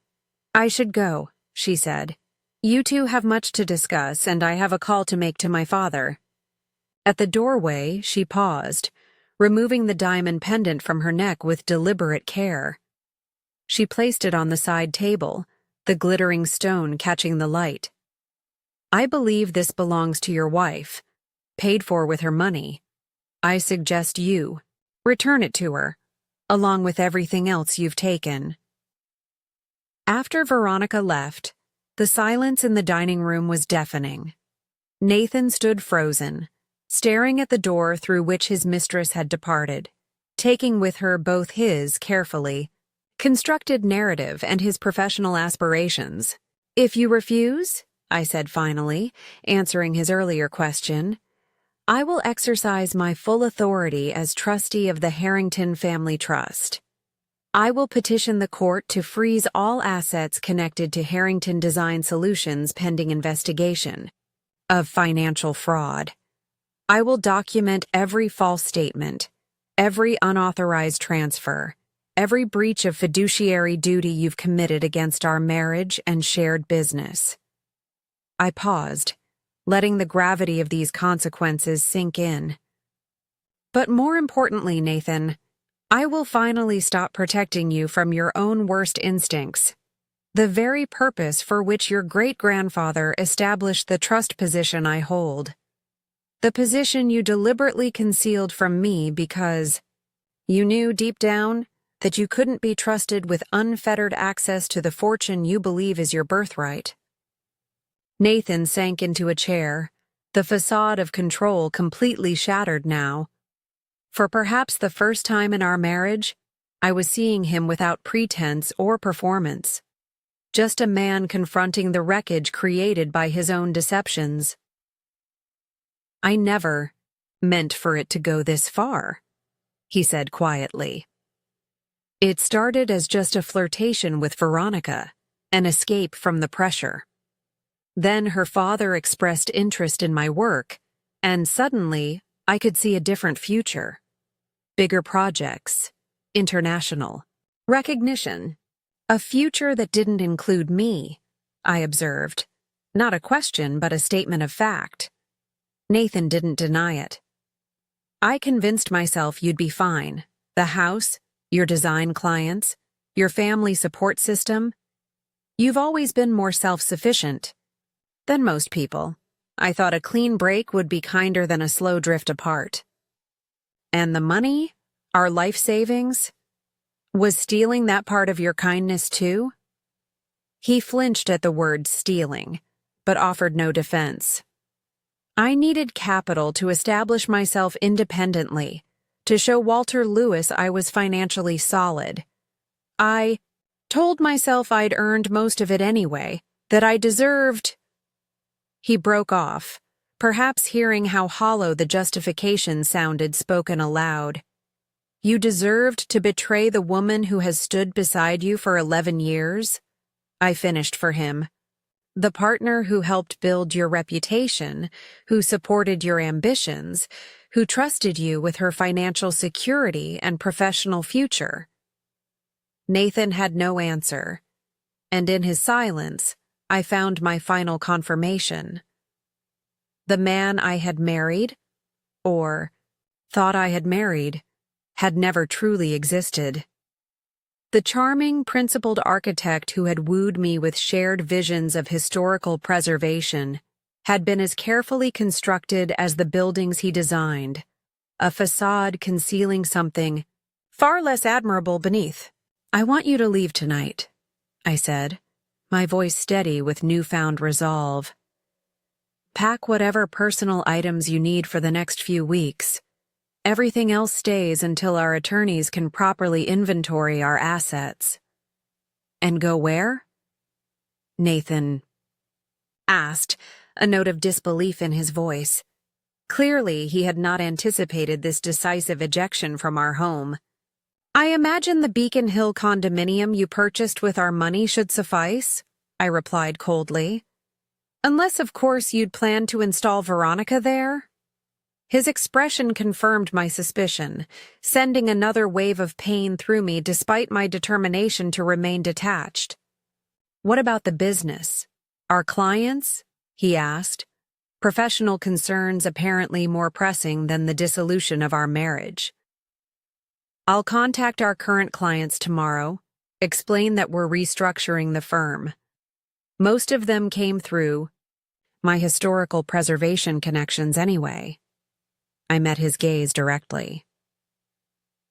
Speaker 1: "I should go," she said. "You two have much to discuss, and I have a call to make to my father." At the doorway, she paused, removing the diamond pendant from her neck with deliberate care. She placed it on the side table, the glittering stone catching the light. "I believe this belongs to your wife, paid for with her money. I suggest you return it to her, along with everything else you've taken." After Veronica left, the silence in the dining room was deafening. Nathan stood frozen, staring at the door through which his mistress had departed, taking with her both his carefully constructed narrative and his professional aspirations. "If you refuse," I said finally, answering his earlier question, "I will exercise my full authority as trustee of the Harrington Family Trust. I will petition the court to freeze all assets connected to Harrington Design Solutions pending investigation of financial fraud. I will document every false statement, every unauthorized transfer, every breach of fiduciary duty you've committed against our marriage and shared business." I paused, letting the gravity of these consequences sink in. "But more importantly, Nathan, I will finally stop protecting you from your own worst instincts. The very purpose for which your great-grandfather established the trust position I hold. The position you deliberately concealed from me because you knew deep down that you couldn't be trusted with unfettered access to the fortune you believe is your birthright. Nathan sank into a chair, the facade of control completely shattered now. For perhaps the first time in our marriage, I was seeing him without pretense or performance. Just a man confronting the wreckage created by his own deceptions. I never meant for it to go this far, he said quietly. It started as just a flirtation with Veronica, an escape from the pressure. Then her father expressed interest in my work, and suddenly I could see a different future. Bigger projects, international recognition. A future that didn't include me, I observed. Not a question, but a statement of fact. Nathan didn't deny it. I convinced myself you'd be fine. The house, your design clients, your family support system. You've always been more self-sufficient than most people. I thought a clean break would be kinder than a slow drift apart. And the money, our life savings, was stealing that part of your kindness too? He flinched at the word stealing, but offered no defense. I needed capital to establish myself independently, to show Walter Lewis I was financially solid. I told myself I'd earned most of it anyway, that I deserved. He broke off, perhaps hearing how hollow the justification sounded spoken aloud. You deserved to betray the woman who has stood beside you for 11 years? I finished for him. The partner who helped build your reputation, who supported your ambitions, who trusted you with her financial security and professional future. Nathan had no answer, and in his silence, I found my final confirmation. The man I had married, or thought I had married, had never truly existed. The charming, principled architect who had wooed me with shared visions of historical preservation had been as carefully constructed as the buildings he designed, a facade concealing something far less admirable beneath. I want you to leave tonight, I said, my voice steady with newfound resolve. Pack whatever personal items you need for the next few weeks. Everything else stays until our attorneys can properly inventory our assets. And go where? Nathan asked, a note of disbelief in his voice. Clearly, he had not anticipated this decisive ejection from our home. I imagine the Beacon Hill condominium you purchased with our money should suffice, I replied coldly. Unless, of course, you'd planned to install Veronica there? His expression confirmed my suspicion, sending another wave of pain through me despite my determination to remain detached. What about the business? Our clients? He asked, professional concerns apparently more pressing than the dissolution of our marriage. I'll contact our current clients tomorrow, explain that we're restructuring the firm. Most of them came through my historical preservation connections anyway. I met his gaze directly.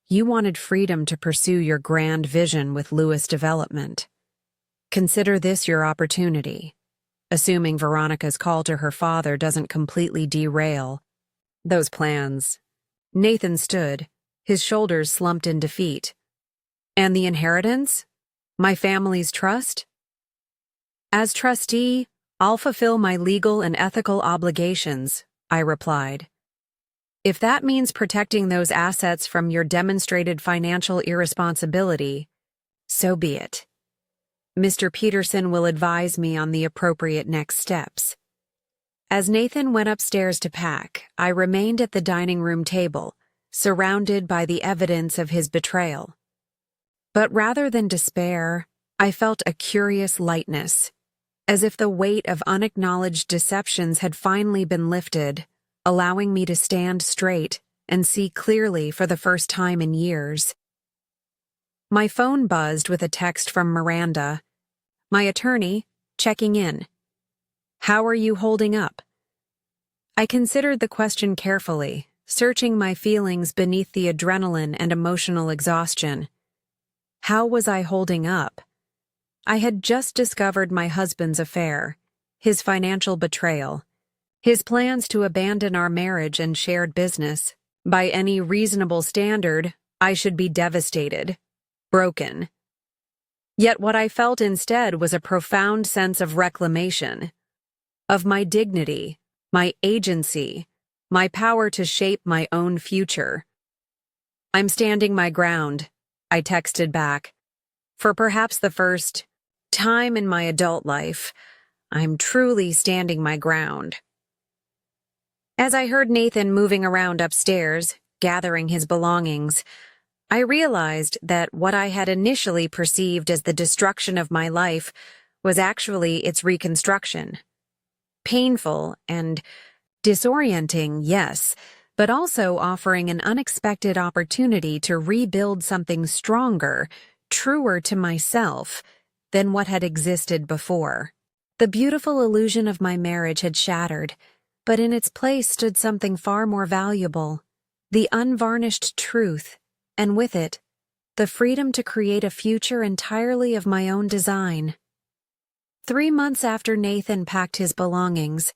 Speaker 1: You wanted freedom to pursue your grand vision with Lewis Development. Consider this your opportunity, assuming Veronica's call to her father doesn't completely derail those plans. Nathan stood, his shoulders slumped in defeat. And the inheritance? My family's trust? As trustee, I'll fulfill my legal and ethical obligations, I replied. If that means protecting those assets from your demonstrated financial irresponsibility, so be it. Mr. Peterson will advise me on the appropriate next steps. As Nathan went upstairs to pack, I remained at the dining room table, surrounded by the evidence of his betrayal. But rather than despair, I felt a curious lightness, as if the weight of unacknowledged deceptions had finally been lifted, allowing me to stand straight and see clearly for the first time in years. My phone buzzed with a text from Miranda. my attorney, checking in. How are you holding up? I considered the question carefully, searching my feelings beneath the adrenaline and emotional exhaustion. How was I holding up? I had just discovered my husband's affair, his financial betrayal, his plans to abandon our marriage and shared business. By any reasonable standard, I should be devastated, broken. Yet what I felt instead was a profound sense of reclamation, of my dignity, my agency, my power to shape my own future. I'm standing my ground, I texted back. For perhaps the first time in my adult life, I'm truly standing my ground. As I heard Nathan moving around upstairs, gathering his belongings, I realized that what I had initially perceived as the destruction of my life was actually its reconstruction. Painful and disorienting, yes, but also offering an unexpected opportunity to rebuild something stronger, truer to myself than what had existed before. The beautiful illusion of my marriage had shattered, but in its place stood something far more valuable, the unvarnished truth, and with it, the freedom to create a future entirely of my own design. 3 months after Nathan packed his belongings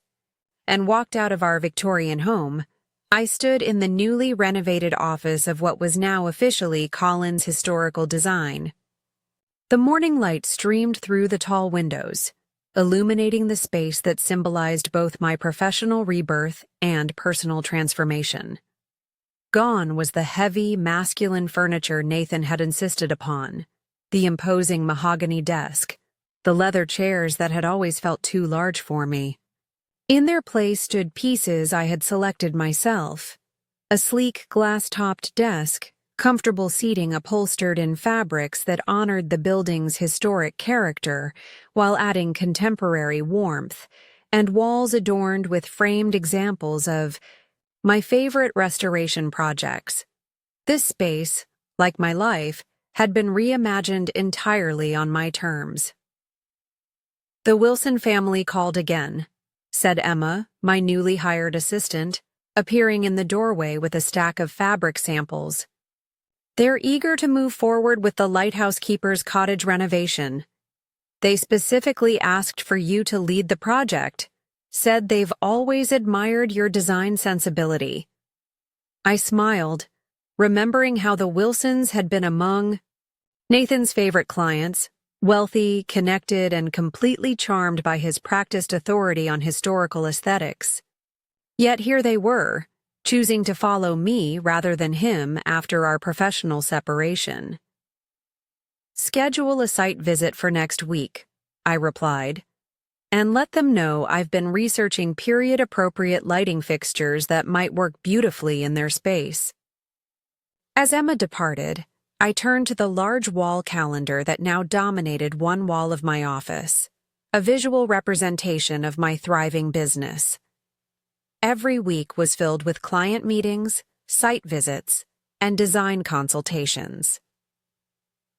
Speaker 1: and walked out of our Victorian home, I stood in the newly renovated office of what was now officially Collins Historical Design. The morning light streamed through the tall windows, illuminating the space that symbolized both my professional rebirth and personal transformation. Gone was the heavy, masculine furniture Nathan had insisted upon, the imposing mahogany desk, the leather chairs that had always felt too large for me. In their place stood pieces I had selected myself, a sleek glass-topped desk, comfortable seating upholstered in fabrics that honored the building's historic character while adding contemporary warmth, and walls adorned with framed examples of my favorite restoration projects. This space, like my life, had been reimagined entirely on my terms. The Wilson family called again, said Emma, my newly hired assistant, appearing in the doorway with a stack of fabric samples. They're eager to move forward with the lighthouse keeper's cottage renovation. They specifically asked for you to lead the project, said they've always admired your design sensibility. I smiled, remembering how the Wilsons had been among Nathan's favorite clients, wealthy, connected, and completely charmed by his practiced authority on historical aesthetics. Yet here they were, choosing to follow me rather than him after our professional separation. Schedule a site visit for next week, I replied, and let them know I've been researching period-appropriate lighting fixtures that might work beautifully in their space. As Emma departed, I turned to the large wall calendar that now dominated one wall of my office, a visual representation of my thriving business. Every week was filled with client meetings, site visits, and design consultations.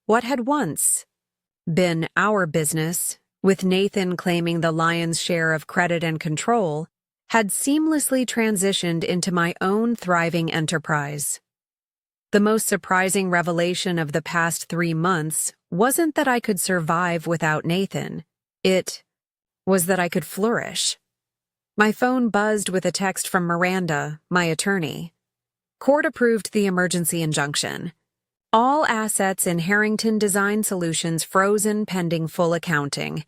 Speaker 1: What had once been our business, with Nathan claiming the lion's share of credit and control, had seamlessly transitioned into my own thriving enterprise. The most surprising revelation of the past 3 months wasn't that I could survive without Nathan. It was that I could flourish. My phone buzzed with a text from Miranda, my attorney. Court approved the emergency injunction. All assets in Harrington Design Solutions frozen pending full accounting.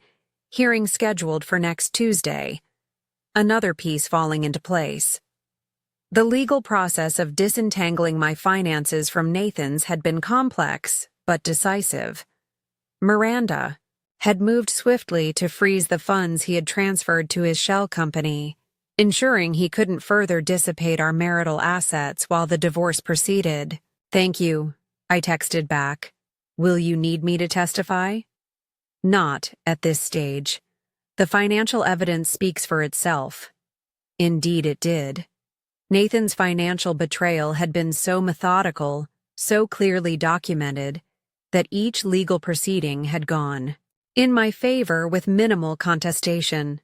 Speaker 1: Hearing scheduled for next Tuesday. Another piece falling into place. The legal process of disentangling my finances from Nathan's had been complex, but decisive. Miranda had moved swiftly to freeze the funds he had transferred to his shell company, ensuring he couldn't further dissipate our marital assets while the divorce proceeded. Thank you, I texted back. Will you need me to testify? Not at this stage. The financial evidence speaks for itself. Indeed it did. Nathan's financial betrayal had been so methodical, so clearly documented, that each legal proceeding had gone in my favor with minimal contestation.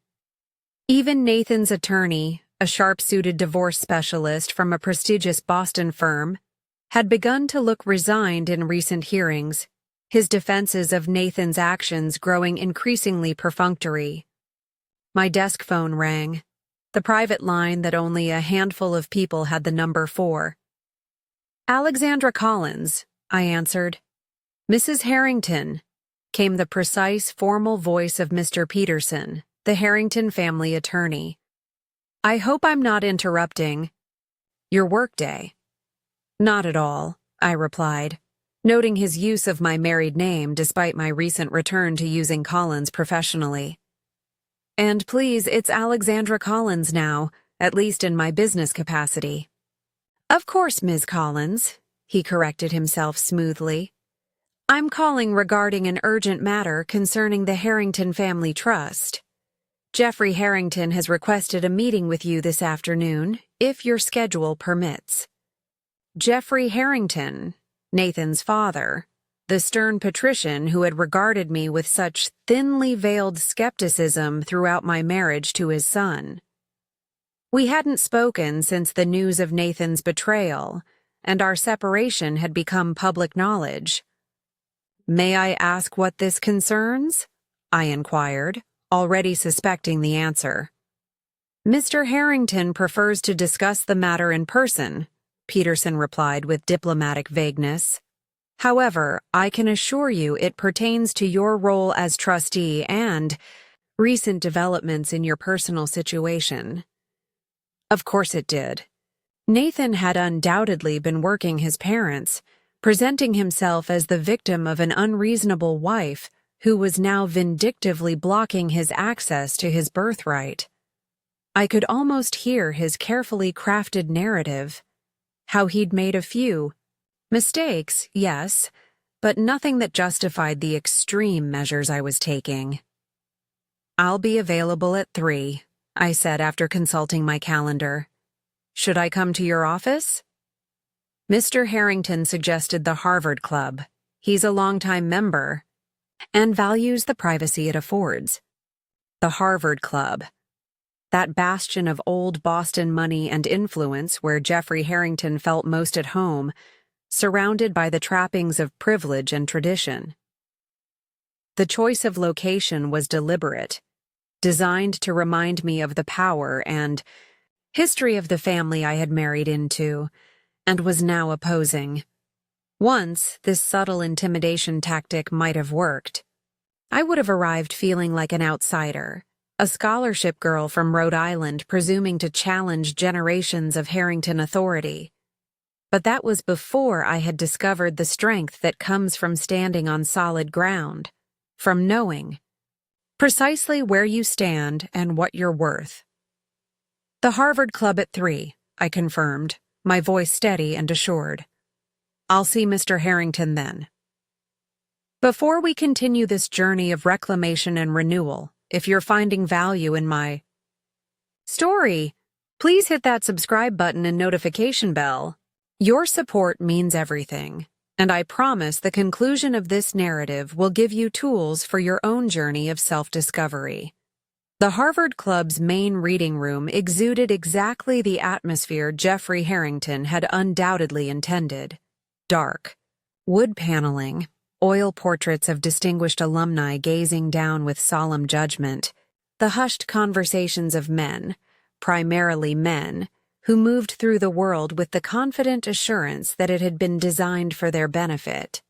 Speaker 1: Even Nathan's attorney, a sharp-suited divorce specialist from a prestigious Boston firm, had begun to look resigned in recent hearings, his defenses of Nathan's actions growing increasingly perfunctory. My desk phone rang, the private line that only a handful of people had the number for. "Alexandra Collins," I answered. "Mrs. Harrington," came the precise, formal voice of Mr. Peterson, the Harrington family attorney. "I hope I'm not interrupting your workday." "Not at all," I replied, noting his use of my married name despite my recent return to using Collins professionally. "And please, it's Alexandra Collins now, at least in my business capacity." "Of course, Ms. Collins," he corrected himself smoothly. "I'm calling regarding an urgent matter concerning the Harrington Family Trust. Jeffrey Harrington has requested a meeting with you this afternoon, if your schedule permits." Jeffrey Harrington, Nathan's father, the stern patrician who had regarded me with such thinly veiled skepticism throughout my marriage to his son. We hadn't spoken since the news of Nathan's betrayal, and our separation had become public knowledge. "May I ask what this concerns?" I inquired, already suspecting the answer. "Mr. Harrington prefers to discuss the matter in person," Peterson replied with diplomatic vagueness. "However, I can assure you it pertains to your role as trustee and recent developments in your personal situation." Of course it did. Nathan had undoubtedly been working his parents, presenting himself as the victim of an unreasonable wife who was now vindictively blocking his access to his birthright. I could almost hear his carefully crafted narrative, how he'd made a few mistakes, yes, but nothing that justified the extreme measures I was taking. "I'll be available at 3, I said after consulting my calendar. "Should I come to your office?" Mr. Harrington suggested the Harvard Club. He's a longtime member and values the privacy it affords. The Harvard Club. That bastion of old Boston money and influence where Jeffrey Harrington felt most at home, surrounded by the trappings of privilege and tradition. The choice of location was deliberate, designed to remind me of the power and history of the family I had married into, and was now opposing. Once, this subtle intimidation tactic might have worked. I would have arrived feeling like an outsider, a scholarship girl from Rhode Island presuming to challenge generations of Harrington authority. But that was before I had discovered the strength that comes from standing on solid ground, from knowing precisely where you stand and what you're worth. "The Harvard Club at 3, I confirmed, my voice steady and assured. "I'll see Mr. Harrington then." Before we continue this journey of reclamation and renewal, if you're finding value in my story, please hit that subscribe button and notification bell. Your support means everything, and I promise the conclusion of this narrative will give you tools for your own journey of self-discovery. The Harvard Club's main reading room exuded exactly the atmosphere Jeffrey Harrington had undoubtedly intended. Dark, wood paneling, oil portraits of distinguished alumni gazing down with solemn judgment, the hushed conversations of men, primarily men, who moved through the world with the confident assurance that it had been designed for their benefit.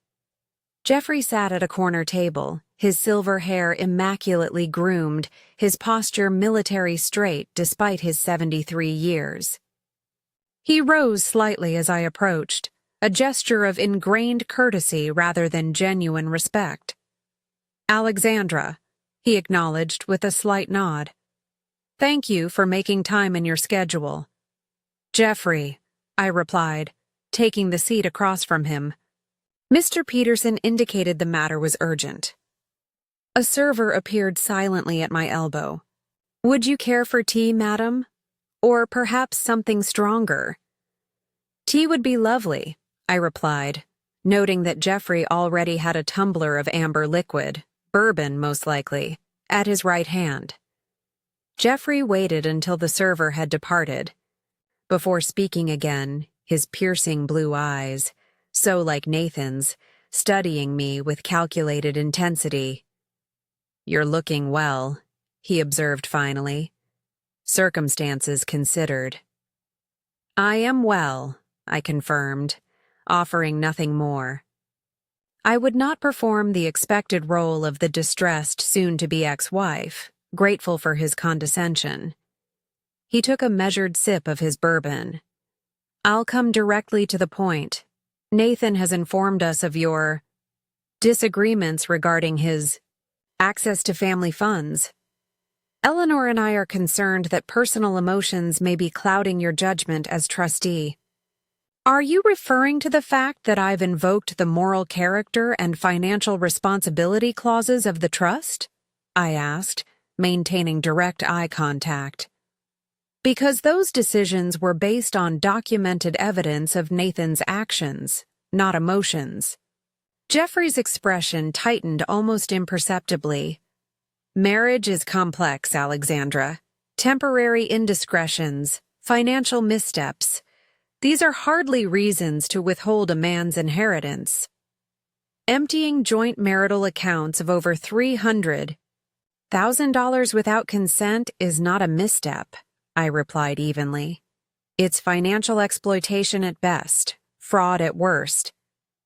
Speaker 1: Jeffrey sat at a corner table, his silver hair immaculately groomed, his posture military straight despite his 73 years. He rose slightly as I approached, a gesture of ingrained courtesy rather than genuine respect. "Alexandra," he acknowledged with a slight nod. "Thank you for making time in your schedule." "Jeffrey," I replied, taking the seat across from him. Mr. Peterson indicated the matter was urgent. A server appeared silently at my elbow. "Would you care for tea, madam? Or perhaps something stronger?" "Tea would be lovely," I replied, noting that Jeffrey already had a tumbler of amber liquid, bourbon most likely, at his right hand. Jeffrey waited until the server had departed. Before speaking again, his piercing blue eyes, so like Nathan's, studying me with calculated intensity. "You're looking well," he observed finally, circumstances considered. "I am well," I confirmed, offering nothing more. I would not perform the expected role of the distressed soon-to-be ex-wife, grateful for his condescension. He took a measured sip of his bourbon. "I'll come directly to the point. Nathan has informed us of your disagreements regarding his access to family funds. Eleanor and I are concerned that personal emotions may be clouding your judgment as trustee." "Are you referring to the fact that I've invoked the moral character and financial responsibility clauses of the trust?" I asked, maintaining direct eye contact. "Because those decisions were based on documented evidence of Nathan's actions, not emotions." Jeffrey's expression tightened almost imperceptibly. "Marriage is complex, Alexandra. Temporary indiscretions, financial missteps. These are hardly reasons to withhold a man's inheritance. Emptying joint marital accounts of over $300,000 without consent is not a misstep," I replied evenly. "It's financial exploitation at best, fraud at worst.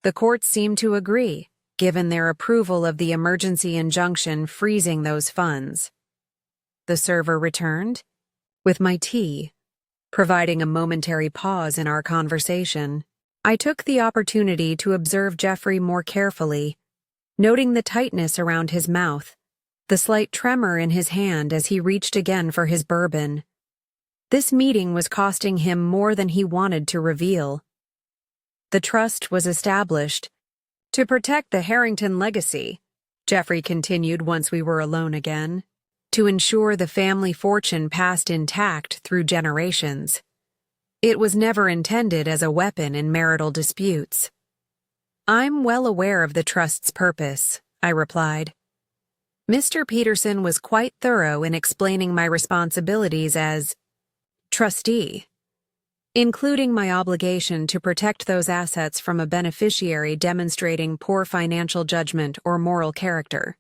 Speaker 1: The courts seem to agree, given their approval of the emergency injunction freezing those funds." The server returned, with my tea, providing a momentary pause in our conversation. I took the opportunity to observe Jeffrey more carefully, noting the tightness around his mouth, the slight tremor in his hand as he reached again for his bourbon. This meeting was costing him more than he wanted to reveal. "The trust was established to protect the Harrington legacy," Jeffrey continued once we were alone again, "to ensure the family fortune passed intact through generations. It was never intended as a weapon in marital disputes." "I'm well aware of the trust's purpose," I replied. "Mr. Peterson was quite thorough in explaining my responsibilities as trustee, including my obligation to protect those assets from a beneficiary demonstrating poor financial judgment or moral character."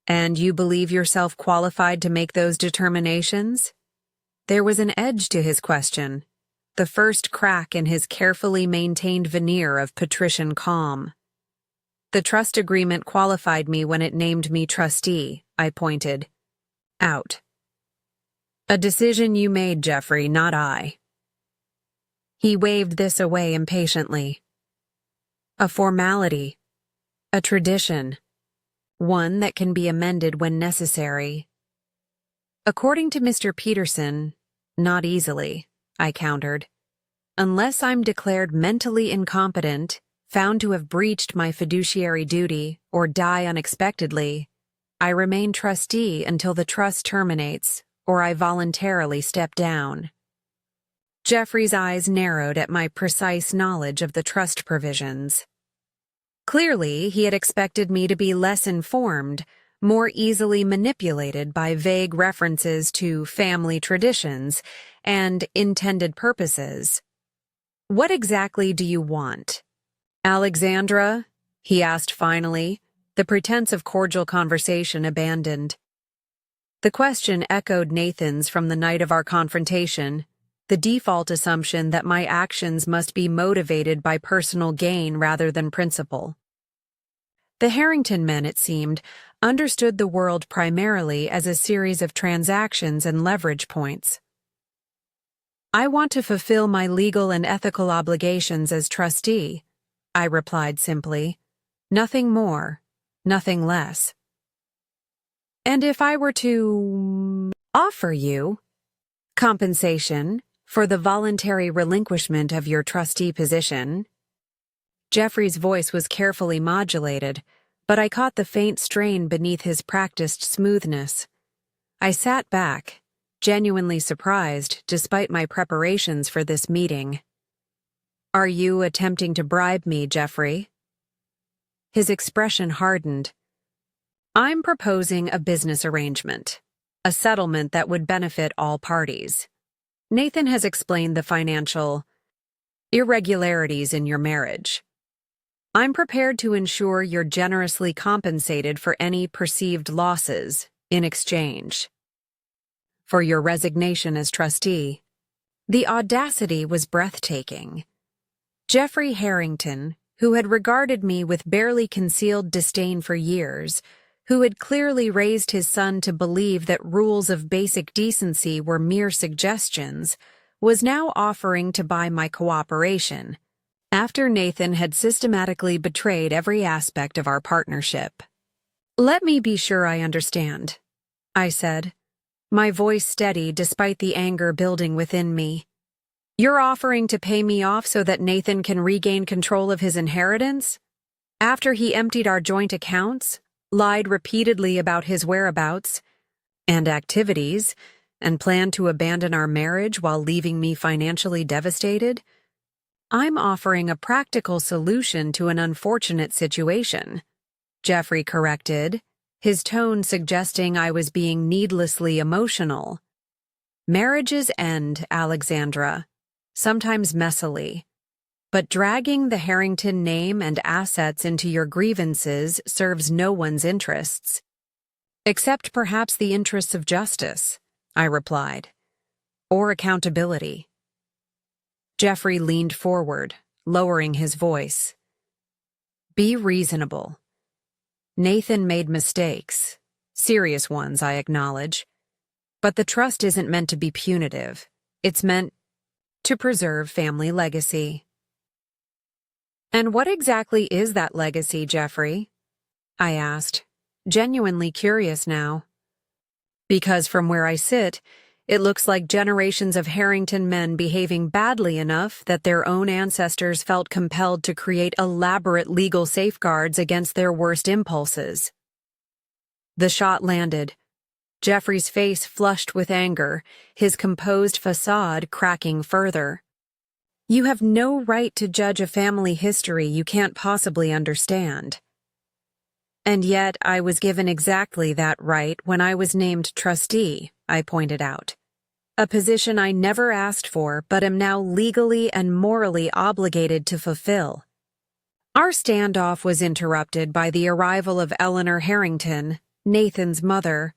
Speaker 1: "And you believe yourself qualified to make those determinations?" There was an edge to his question, the first crack in his carefully maintained veneer of patrician calm. "The trust agreement qualified me when it named me trustee," I pointed out. "A decision you made, Jeffrey, not I." He waved this away impatiently. "A formality, a tradition. One that can be amended when necessary." "According to Mr. Peterson, not easily," I countered. "Unless I'm declared mentally incompetent, found to have breached my fiduciary duty, or die unexpectedly, I remain trustee until the trust terminates, or I voluntarily step down." Jeffrey's eyes narrowed at my precise knowledge of the trust provisions. Clearly, he had expected me to be less informed, more easily manipulated by vague references to family traditions and intended purposes. "What exactly do you want, Alexandra?" he asked finally, the pretense of cordial conversation abandoned. The question echoed Nathan's from the night of our confrontation, the default assumption that my actions must be motivated by personal gain rather than principle. The Harrington men, it seemed, understood the world primarily as a series of transactions and leverage points. "I want to fulfill my legal and ethical obligations as trustee," I replied simply. "Nothing more, nothing less." "And if I were to offer you compensation for the voluntary relinquishment of your trustee position?" Jeffrey's voice was carefully modulated, but I caught the faint strain beneath his practiced smoothness. I sat back, genuinely surprised despite my preparations for this meeting. "Are you attempting to bribe me, Jeffrey?" His expression hardened. I'm proposing a business arrangement, a settlement that would benefit all parties. Nathan has explained the financial irregularities in your marriage. I'm prepared to ensure you're generously compensated for any perceived losses in exchange for your resignation as trustee. The audacity was breathtaking. Jeffrey Harrington, who had regarded me with barely concealed disdain for years, who had clearly raised his son to believe that rules of basic decency were mere suggestions, was now offering to buy my cooperation, after Nathan had systematically betrayed every aspect of our partnership. "Let me be sure I understand," I said, my voice steady despite the anger building within me. "You're offering to pay me off so that Nathan can regain control of his inheritance? After he emptied our joint accounts, lied repeatedly about his whereabouts and activities, and planned to abandon our marriage while leaving me financially devastated? I'm offering a practical solution to an unfortunate situation," Jeffrey corrected, his tone suggesting I was being needlessly emotional. "Marriages end, Alexandra, sometimes messily. But dragging the Harrington name and assets into your grievances serves no one's interests. Except perhaps the interests of justice," I replied. "Or accountability." Jeffrey leaned forward, lowering his voice. "Be reasonable. Nathan made mistakes. Serious ones, I acknowledge. But the trust isn't meant to be punitive. It's meant to preserve family legacy." "And what exactly is that legacy, Jeffrey?" I asked, genuinely curious now. Because from where I sit, it looks like generations of Harrington men behaving badly enough that their own ancestors felt compelled to create elaborate legal safeguards against their worst impulses. The shot landed. Jeffrey's face flushed with anger, his composed facade cracking further. "You have no right to judge a family history you can't possibly understand." "And yet I was given exactly that right when I was named trustee," I pointed out. "A position I never asked for but am now legally and morally obligated to fulfill." Our standoff was interrupted by the arrival of Eleanor Harrington, Nathan's mother,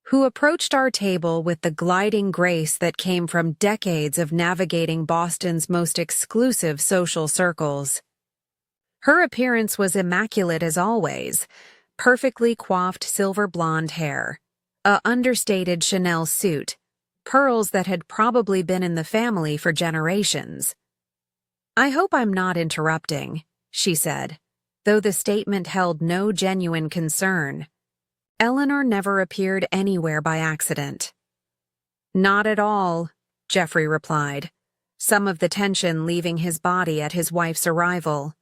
Speaker 1: who approached our table with the gliding grace that came from decades of navigating Boston's most exclusive social circles. Her appearance was immaculate as always, perfectly coiffed silver blonde hair, a understated Chanel suit, pearls that had probably been in the family for generations. "I hope I'm not interrupting," she said, though the statement held no genuine concern. Eleanor never appeared anywhere by accident. "Not at all," Jeffrey replied, some of the tension leaving his body at his wife's arrival.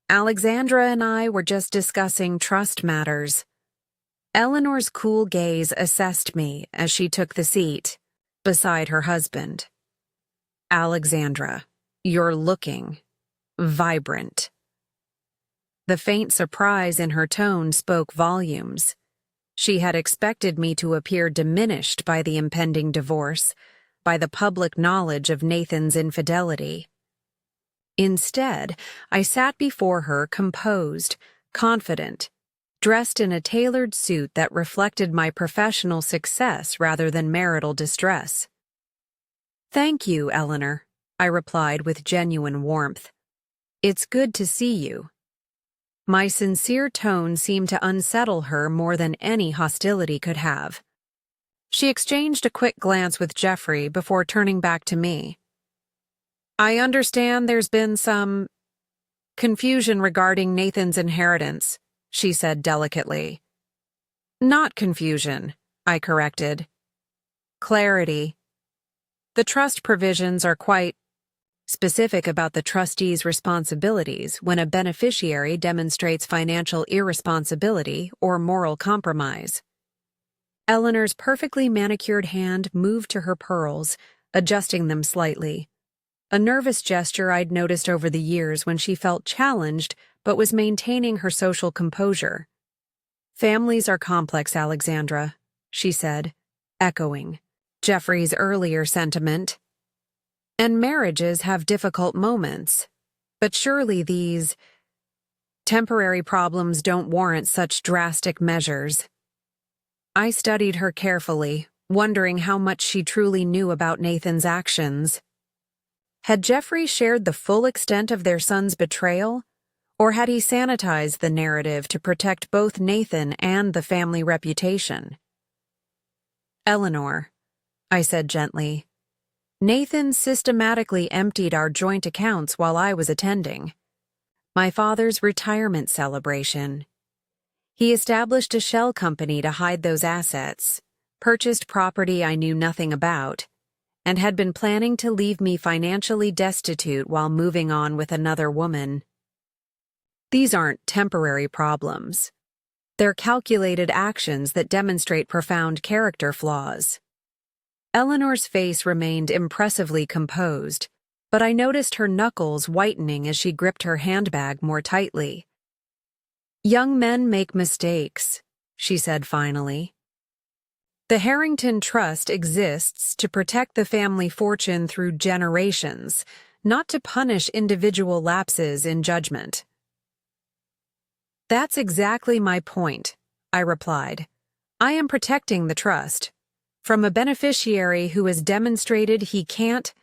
Speaker 1: "Alexandra and I were just discussing trust matters." Eleanor's cool gaze assessed me as she took the seat beside her husband. "Alexandra, you're looking vibrant." The faint surprise in her tone spoke volumes. She had expected me to appear diminished by the impending divorce, by the public knowledge of Nathan's infidelity. Instead, I sat before her composed, confident, dressed in a tailored suit that reflected my professional success rather than marital distress. "Thank you, Eleanor," I replied with genuine warmth. "It's good to see you." My sincere tone seemed to unsettle her more than any hostility could have. She exchanged a quick glance with Jeffrey before turning back to me. "I understand there's been some confusion regarding Nathan's inheritance," she said delicately. "Not confusion," I corrected. "Clarity. The trust provisions are quite specific about the trustee's responsibilities when a beneficiary demonstrates financial irresponsibility or moral compromise." Eleanor's perfectly manicured hand moved to her pearls, adjusting them slightly. A nervous gesture I'd noticed over the years when she felt challenged but was maintaining her social composure. Families are complex, Alexandra, she said, echoing Jeffrey's earlier sentiment. And marriages have difficult moments. But surely these temporary problems don't warrant such drastic measures. I studied her carefully, wondering how much she truly knew about Nathan's actions. Had Jeffrey shared the full extent of their son's betrayal, or had he sanitized the narrative to protect both Nathan and the family reputation? Eleanor, I said gently, Nathan systematically emptied our joint accounts while I was attending my father's retirement celebration. He established a shell company to hide those assets, purchased property I knew nothing about, and had been planning to leave me financially destitute while moving on with another woman. These aren't temporary problems. They're calculated actions that demonstrate profound character flaws. Eleanor's face remained impressively composed, but I noticed her knuckles whitening as she gripped her handbag more tightly. Young men make mistakes, she said finally. The Harrington Trust exists to protect the family fortune through generations, not to punish individual lapses in judgment. That's exactly my point, I replied. I am protecting the trust from a beneficiary who has demonstrated he can't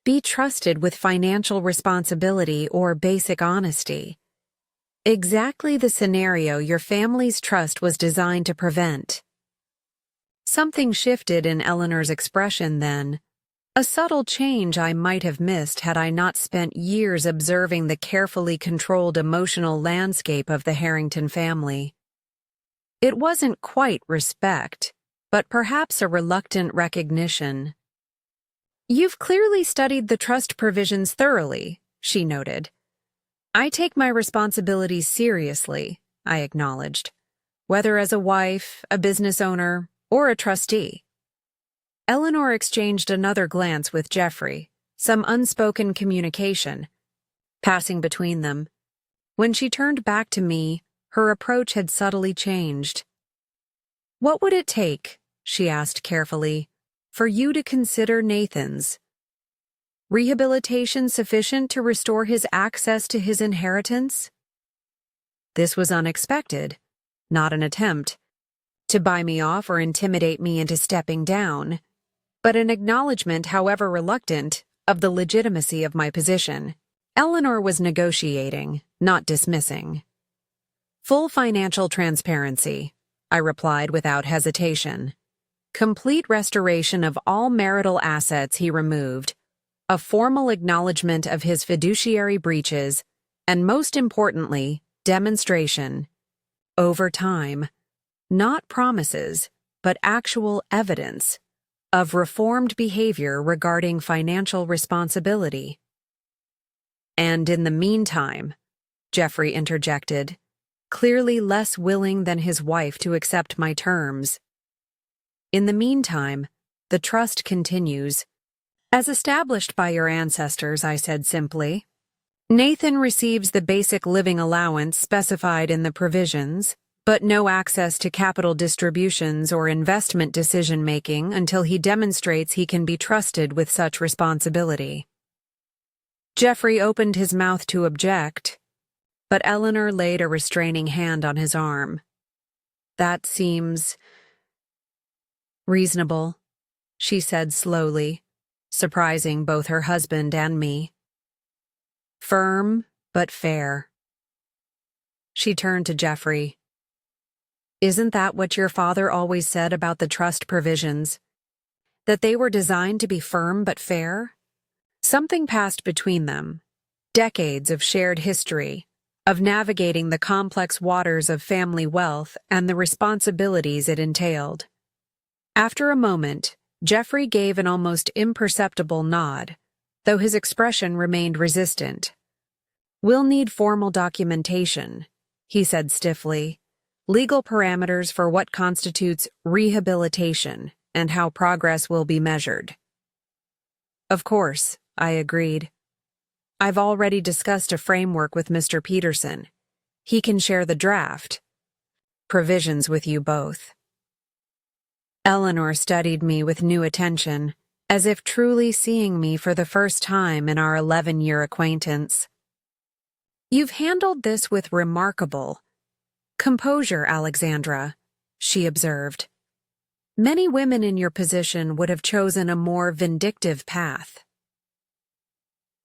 Speaker 1: be trusted with financial responsibility or basic honesty. Exactly the scenario your family's trust was designed to prevent. Something shifted in Eleanor's expression then, a subtle change I might have missed had I not spent years observing the carefully controlled emotional landscape of the Harrington family. It wasn't quite respect, but perhaps a reluctant recognition. You've clearly studied the trust provisions thoroughly, she noted. I take my responsibilities seriously, I acknowledged, whether as a wife, a business owner, or a trustee. Eleanor exchanged another glance with Jeffrey, some unspoken communication passing between them. When she turned back to me, her approach had subtly changed. What would it take, she asked carefully, for you to consider Nathan's rehabilitation sufficient to restore his access to his inheritance? This was unexpected, not an attempt to buy me off or intimidate me into stepping down, but an acknowledgement, however reluctant, of the legitimacy of my position. Eleanor was negotiating, not dismissing. Full financial transparency, I replied without hesitation. Complete restoration of all marital assets he removed, a formal acknowledgement of his fiduciary breaches, and most importantly, demonstration, over time, not promises, but actual evidence, of reformed behavior regarding financial responsibility. And in the meantime, Jeffrey interjected, clearly less willing than his wife to accept my terms. In the meantime, the trust continues. As established by your ancestors, I said simply, Nathan receives the basic living allowance specified in the provisions, but no access to capital distributions or investment decision-making until he demonstrates he can be trusted with such responsibility. Jeffrey opened his mouth to object, but Eleanor laid a restraining hand on his arm. That seems reasonable, she said slowly, surprising both her husband and me. Firm, but fair. She turned to Jeffrey. Isn't that what your father always said about the trust provisions? That they were designed to be firm but fair? Something passed between them. Decades of shared history, of navigating the complex waters of family wealth and the responsibilities it entailed. After a moment, Jeffrey gave an almost imperceptible nod, though his expression remained resistant. We'll need formal documentation, he said stiffly. Legal parameters for what constitutes rehabilitation and how progress will be measured. Of course, I agreed. I've already discussed a framework with Mr. Peterson. He can share the draft. provisions with you both." Eleanor studied me with new attention, as if truly seeing me for the first time in our 11-year acquaintance. "You've handled this with remarkable composure, Alexandra," she observed. "Many women in your position would have chosen a more vindictive path."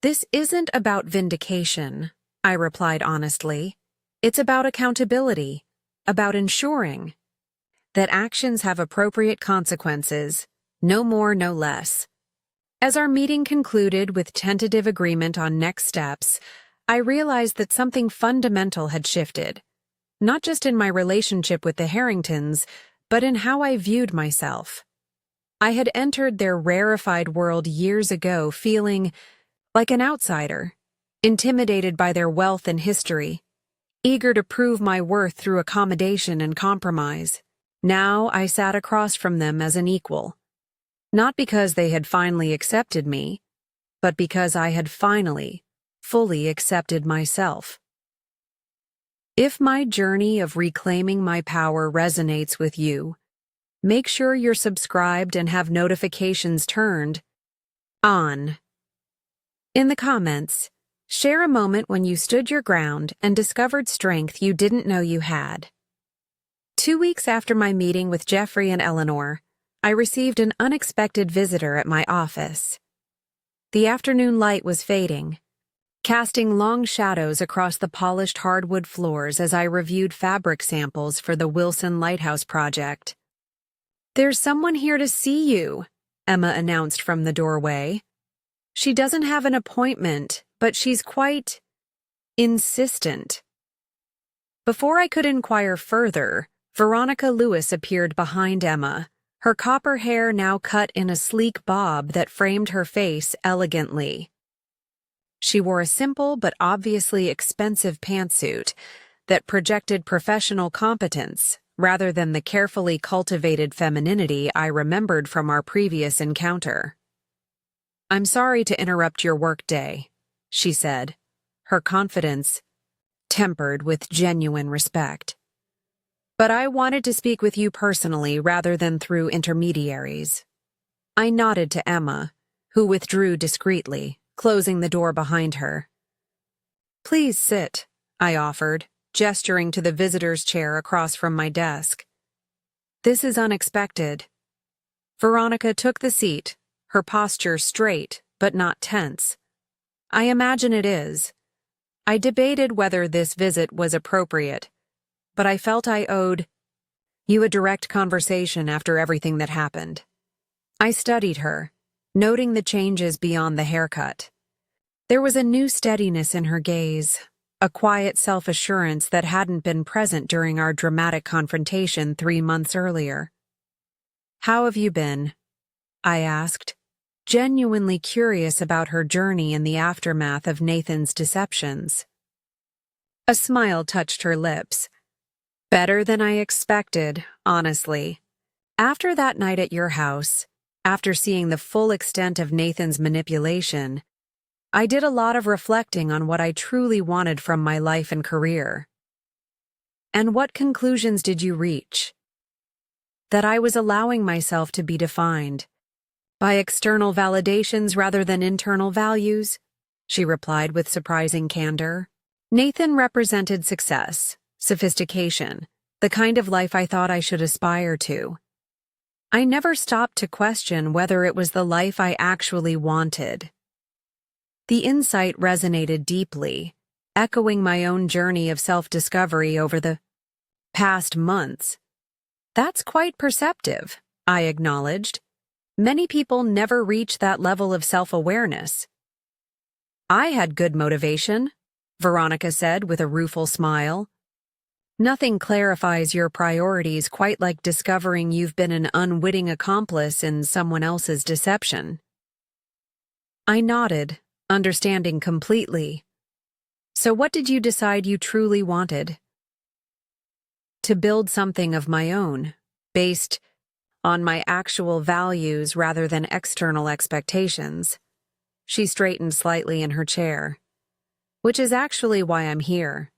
Speaker 1: "This isn't about vindication," I replied honestly. "It's about accountability, about ensuring that actions have appropriate consequences, no more, no less." As our meeting concluded with tentative agreement on next steps, I realized that something fundamental had shifted, not just in my relationship with the Harringtons, but in how I viewed myself. I had entered their rarefied world years ago feeling like an outsider, intimidated by their wealth and history, eager to prove my worth through accommodation and compromise. Now I sat across from them as an equal, not because they had finally accepted me, but because I had finally, fully accepted myself. If my journey of reclaiming my power resonates with you, make sure you're subscribed and have notifications turned on. In the comments, share a moment when you stood your ground and discovered strength you didn't know you had. 2 weeks after my meeting with Jeffrey and Eleanor, I received an unexpected visitor at my office. The afternoon light was fading, casting long shadows across the polished hardwood floors as I reviewed fabric samples for the Wilson Lighthouse project. "There's someone here to see you," Emma announced from the doorway. "She doesn't have an appointment, but she's quite insistent." Before I could inquire further, Veronica Lewis appeared behind Emma, her copper hair now cut in a sleek bob that framed her face elegantly. She wore a simple but obviously expensive pantsuit that projected professional competence rather than the carefully cultivated femininity I remembered from our previous encounter. "I'm sorry to interrupt your workday," she said, her confidence tempered with genuine respect. "But I wanted to speak with you personally rather than through intermediaries." I nodded to Emma, who withdrew discreetly, closing the door behind her. "Please sit," I offered, gesturing to the visitor's chair across from my desk. "This is unexpected." Veronica took the seat, her posture straight but not tense. "I imagine it is. I debated whether this visit was appropriate, but I felt I owed you a direct conversation after everything that happened." I studied her, noting the changes beyond the haircut. There was a new steadiness in her gaze, a quiet self-assurance that hadn't been present during our dramatic confrontation 3 months earlier. "How have you been?" I asked, genuinely curious about her journey in the aftermath of Nathan's deceptions. A smile touched her lips. "Better than I expected, honestly. After that night at your house, after seeing the full extent of Nathan's manipulation, I did a lot of reflecting on what I truly wanted from my life and career." "And what conclusions did you reach?" "That I was allowing myself to be defined by external validations rather than internal values," she replied with surprising candor. "Nathan represented success, sophistication, the kind of life I thought I should aspire to. I never stopped to question whether it was the life I actually wanted." The insight resonated deeply, echoing my own journey of self-discovery over the past months. "That's quite perceptive," I acknowledged. "Many people never reach that level of self-awareness." "I had good motivation," Veronica said with a rueful smile. "Nothing clarifies your priorities quite like discovering you've been an unwitting accomplice in someone else's deception." I nodded, understanding completely. "So what did you decide you truly wanted?" "To build something of my own, based on my actual values rather than external expectations." She straightened slightly in her chair. "Which is actually why I'm here.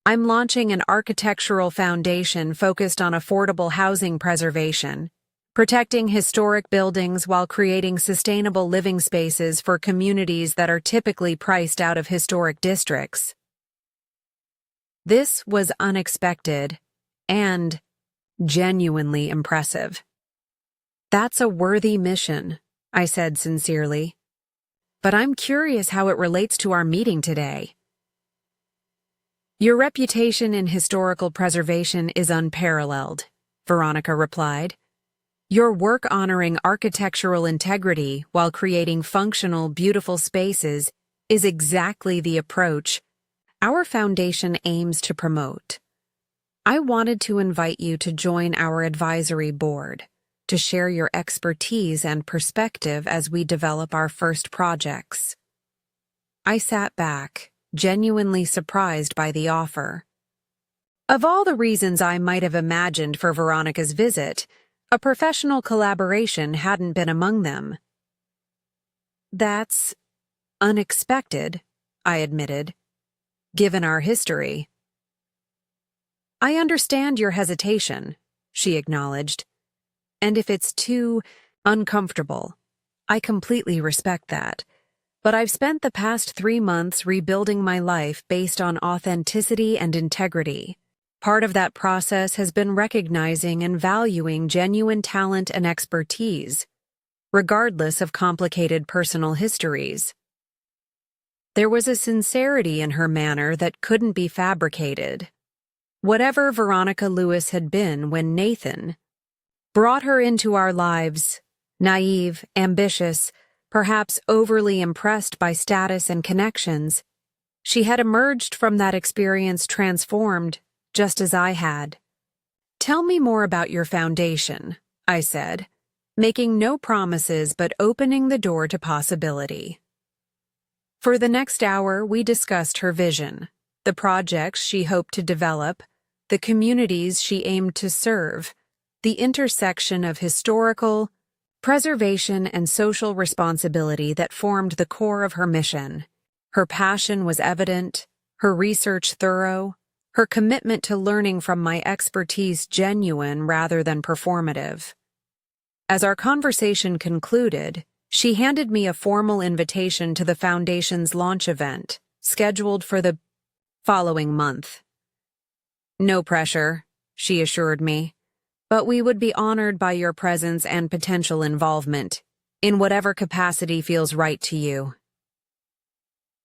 Speaker 1: I'm launching an architectural foundation focused on affordable housing preservation, protecting historic buildings while creating sustainable living spaces for communities that are typically priced out of historic districts. This was unexpected and genuinely impressive. That's a worthy mission, I said sincerely. But I'm curious how it relates to our meeting today. Your reputation in historical preservation is unparalleled, Veronica replied. Your work honoring architectural integrity while creating functional, beautiful spaces is exactly the approach our foundation aims to promote. I wanted to invite you to join our advisory board, to share your expertise and perspective as we develop our first projects. I sat back, genuinely surprised by the offer. Of all the reasons I might have imagined for Veronica's visit, a professional collaboration hadn't been among them. That's unexpected, I admitted, given our history. I understand your hesitation, she acknowledged, and if it's too uncomfortable, I completely respect that. But I've spent the past 3 months rebuilding my life based on authenticity and integrity. Part of that process has been recognizing and valuing genuine talent and expertise, regardless of complicated personal histories. There was a sincerity in her manner that couldn't be fabricated. Whatever Veronica Lewis had been when Nathan brought her into our lives, naive, ambitious, perhaps overly impressed by status and connections, she had emerged from that experience transformed, just as I had. Tell me more about your foundation, I said, making no promises but opening the door to possibility. For the next hour, we discussed her vision, the projects she hoped to develop, the communities she aimed to serve, the intersection of historical, preservation, and social responsibility that formed the core of her mission. Her passion was evident, her research thorough, her commitment to learning from my expertise genuine rather than performative. As our conversation concluded, she handed me a formal invitation to the Foundation's launch event, scheduled for the following month. No pressure, she assured me, but we would be honored by your presence and potential involvement, in whatever capacity feels right to you.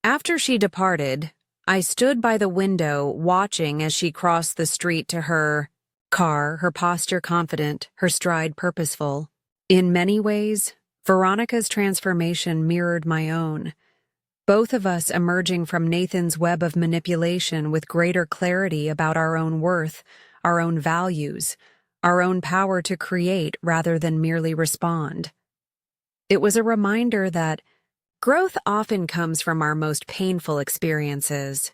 Speaker 1: After she departed, I stood by the window watching as she crossed the street to her car, her posture confident, her stride purposeful. In many ways, Veronica's transformation mirrored my own, both of us emerging from Nathan's web of manipulation with greater clarity about our own worth, our own values, our own power to create rather than merely respond. It was a reminder that growth often comes from our most painful experiences,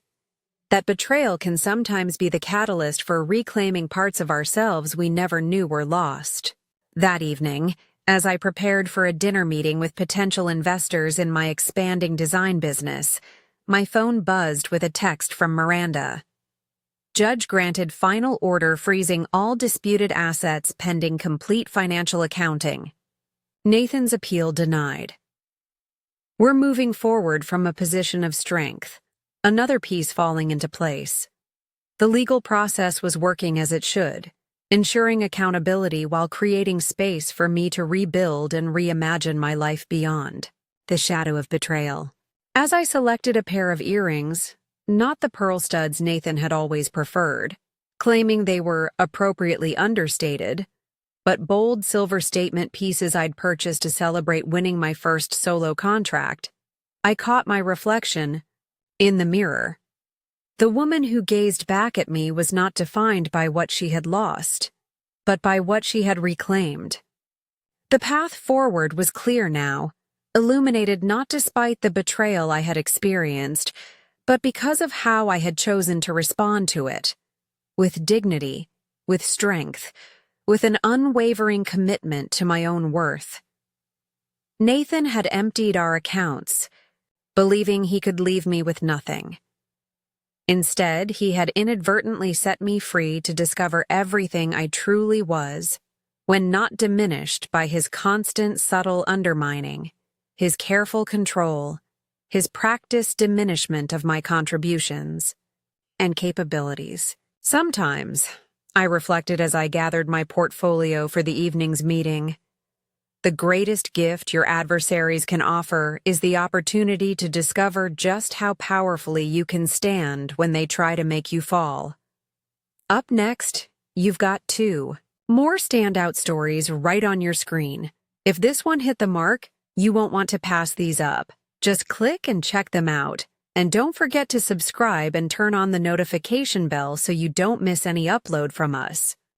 Speaker 1: that betrayal can sometimes be the catalyst for reclaiming parts of ourselves we never knew were lost. That evening, as I prepared for a dinner meeting with potential investors in my expanding design business, my phone buzzed with a text from Miranda. Judge granted final order freezing all disputed assets pending complete financial accounting. Nathan's appeal denied. We're moving forward from a position of strength, another piece falling into place. The legal process was working as it should, ensuring accountability while creating space for me to rebuild and reimagine my life beyond the shadow of betrayal. As I selected a pair of earrings, not the pearl studs Nathan had always preferred, claiming they were appropriately understated, but bold silver statement pieces I'd purchased to celebrate winning my first solo contract, I caught my reflection in the mirror. The woman who gazed back at me was not defined by what she had lost, but by what she had reclaimed. The path forward was clear now, illuminated not despite the betrayal I had experienced, but because of how I had chosen to respond to it, with dignity, with strength, with an unwavering commitment to my own worth. Nathan had emptied our accounts, believing he could leave me with nothing. Instead, he had inadvertently set me free to discover everything I truly was, when not diminished by his constant subtle undermining, his careful control, his practiced diminishment of my contributions and capabilities. Sometimes, I reflected as I gathered my portfolio for the evening's meeting, the greatest gift your adversaries can offer is the opportunity to discover just how powerfully you can stand when they try to make you fall. Up next, you've got 2 more standout stories right on your screen. If this one hit the mark, you won't want to pass these up. Just click and check them out. And don't forget to subscribe and turn on the notification bell so you don't miss any upload from us.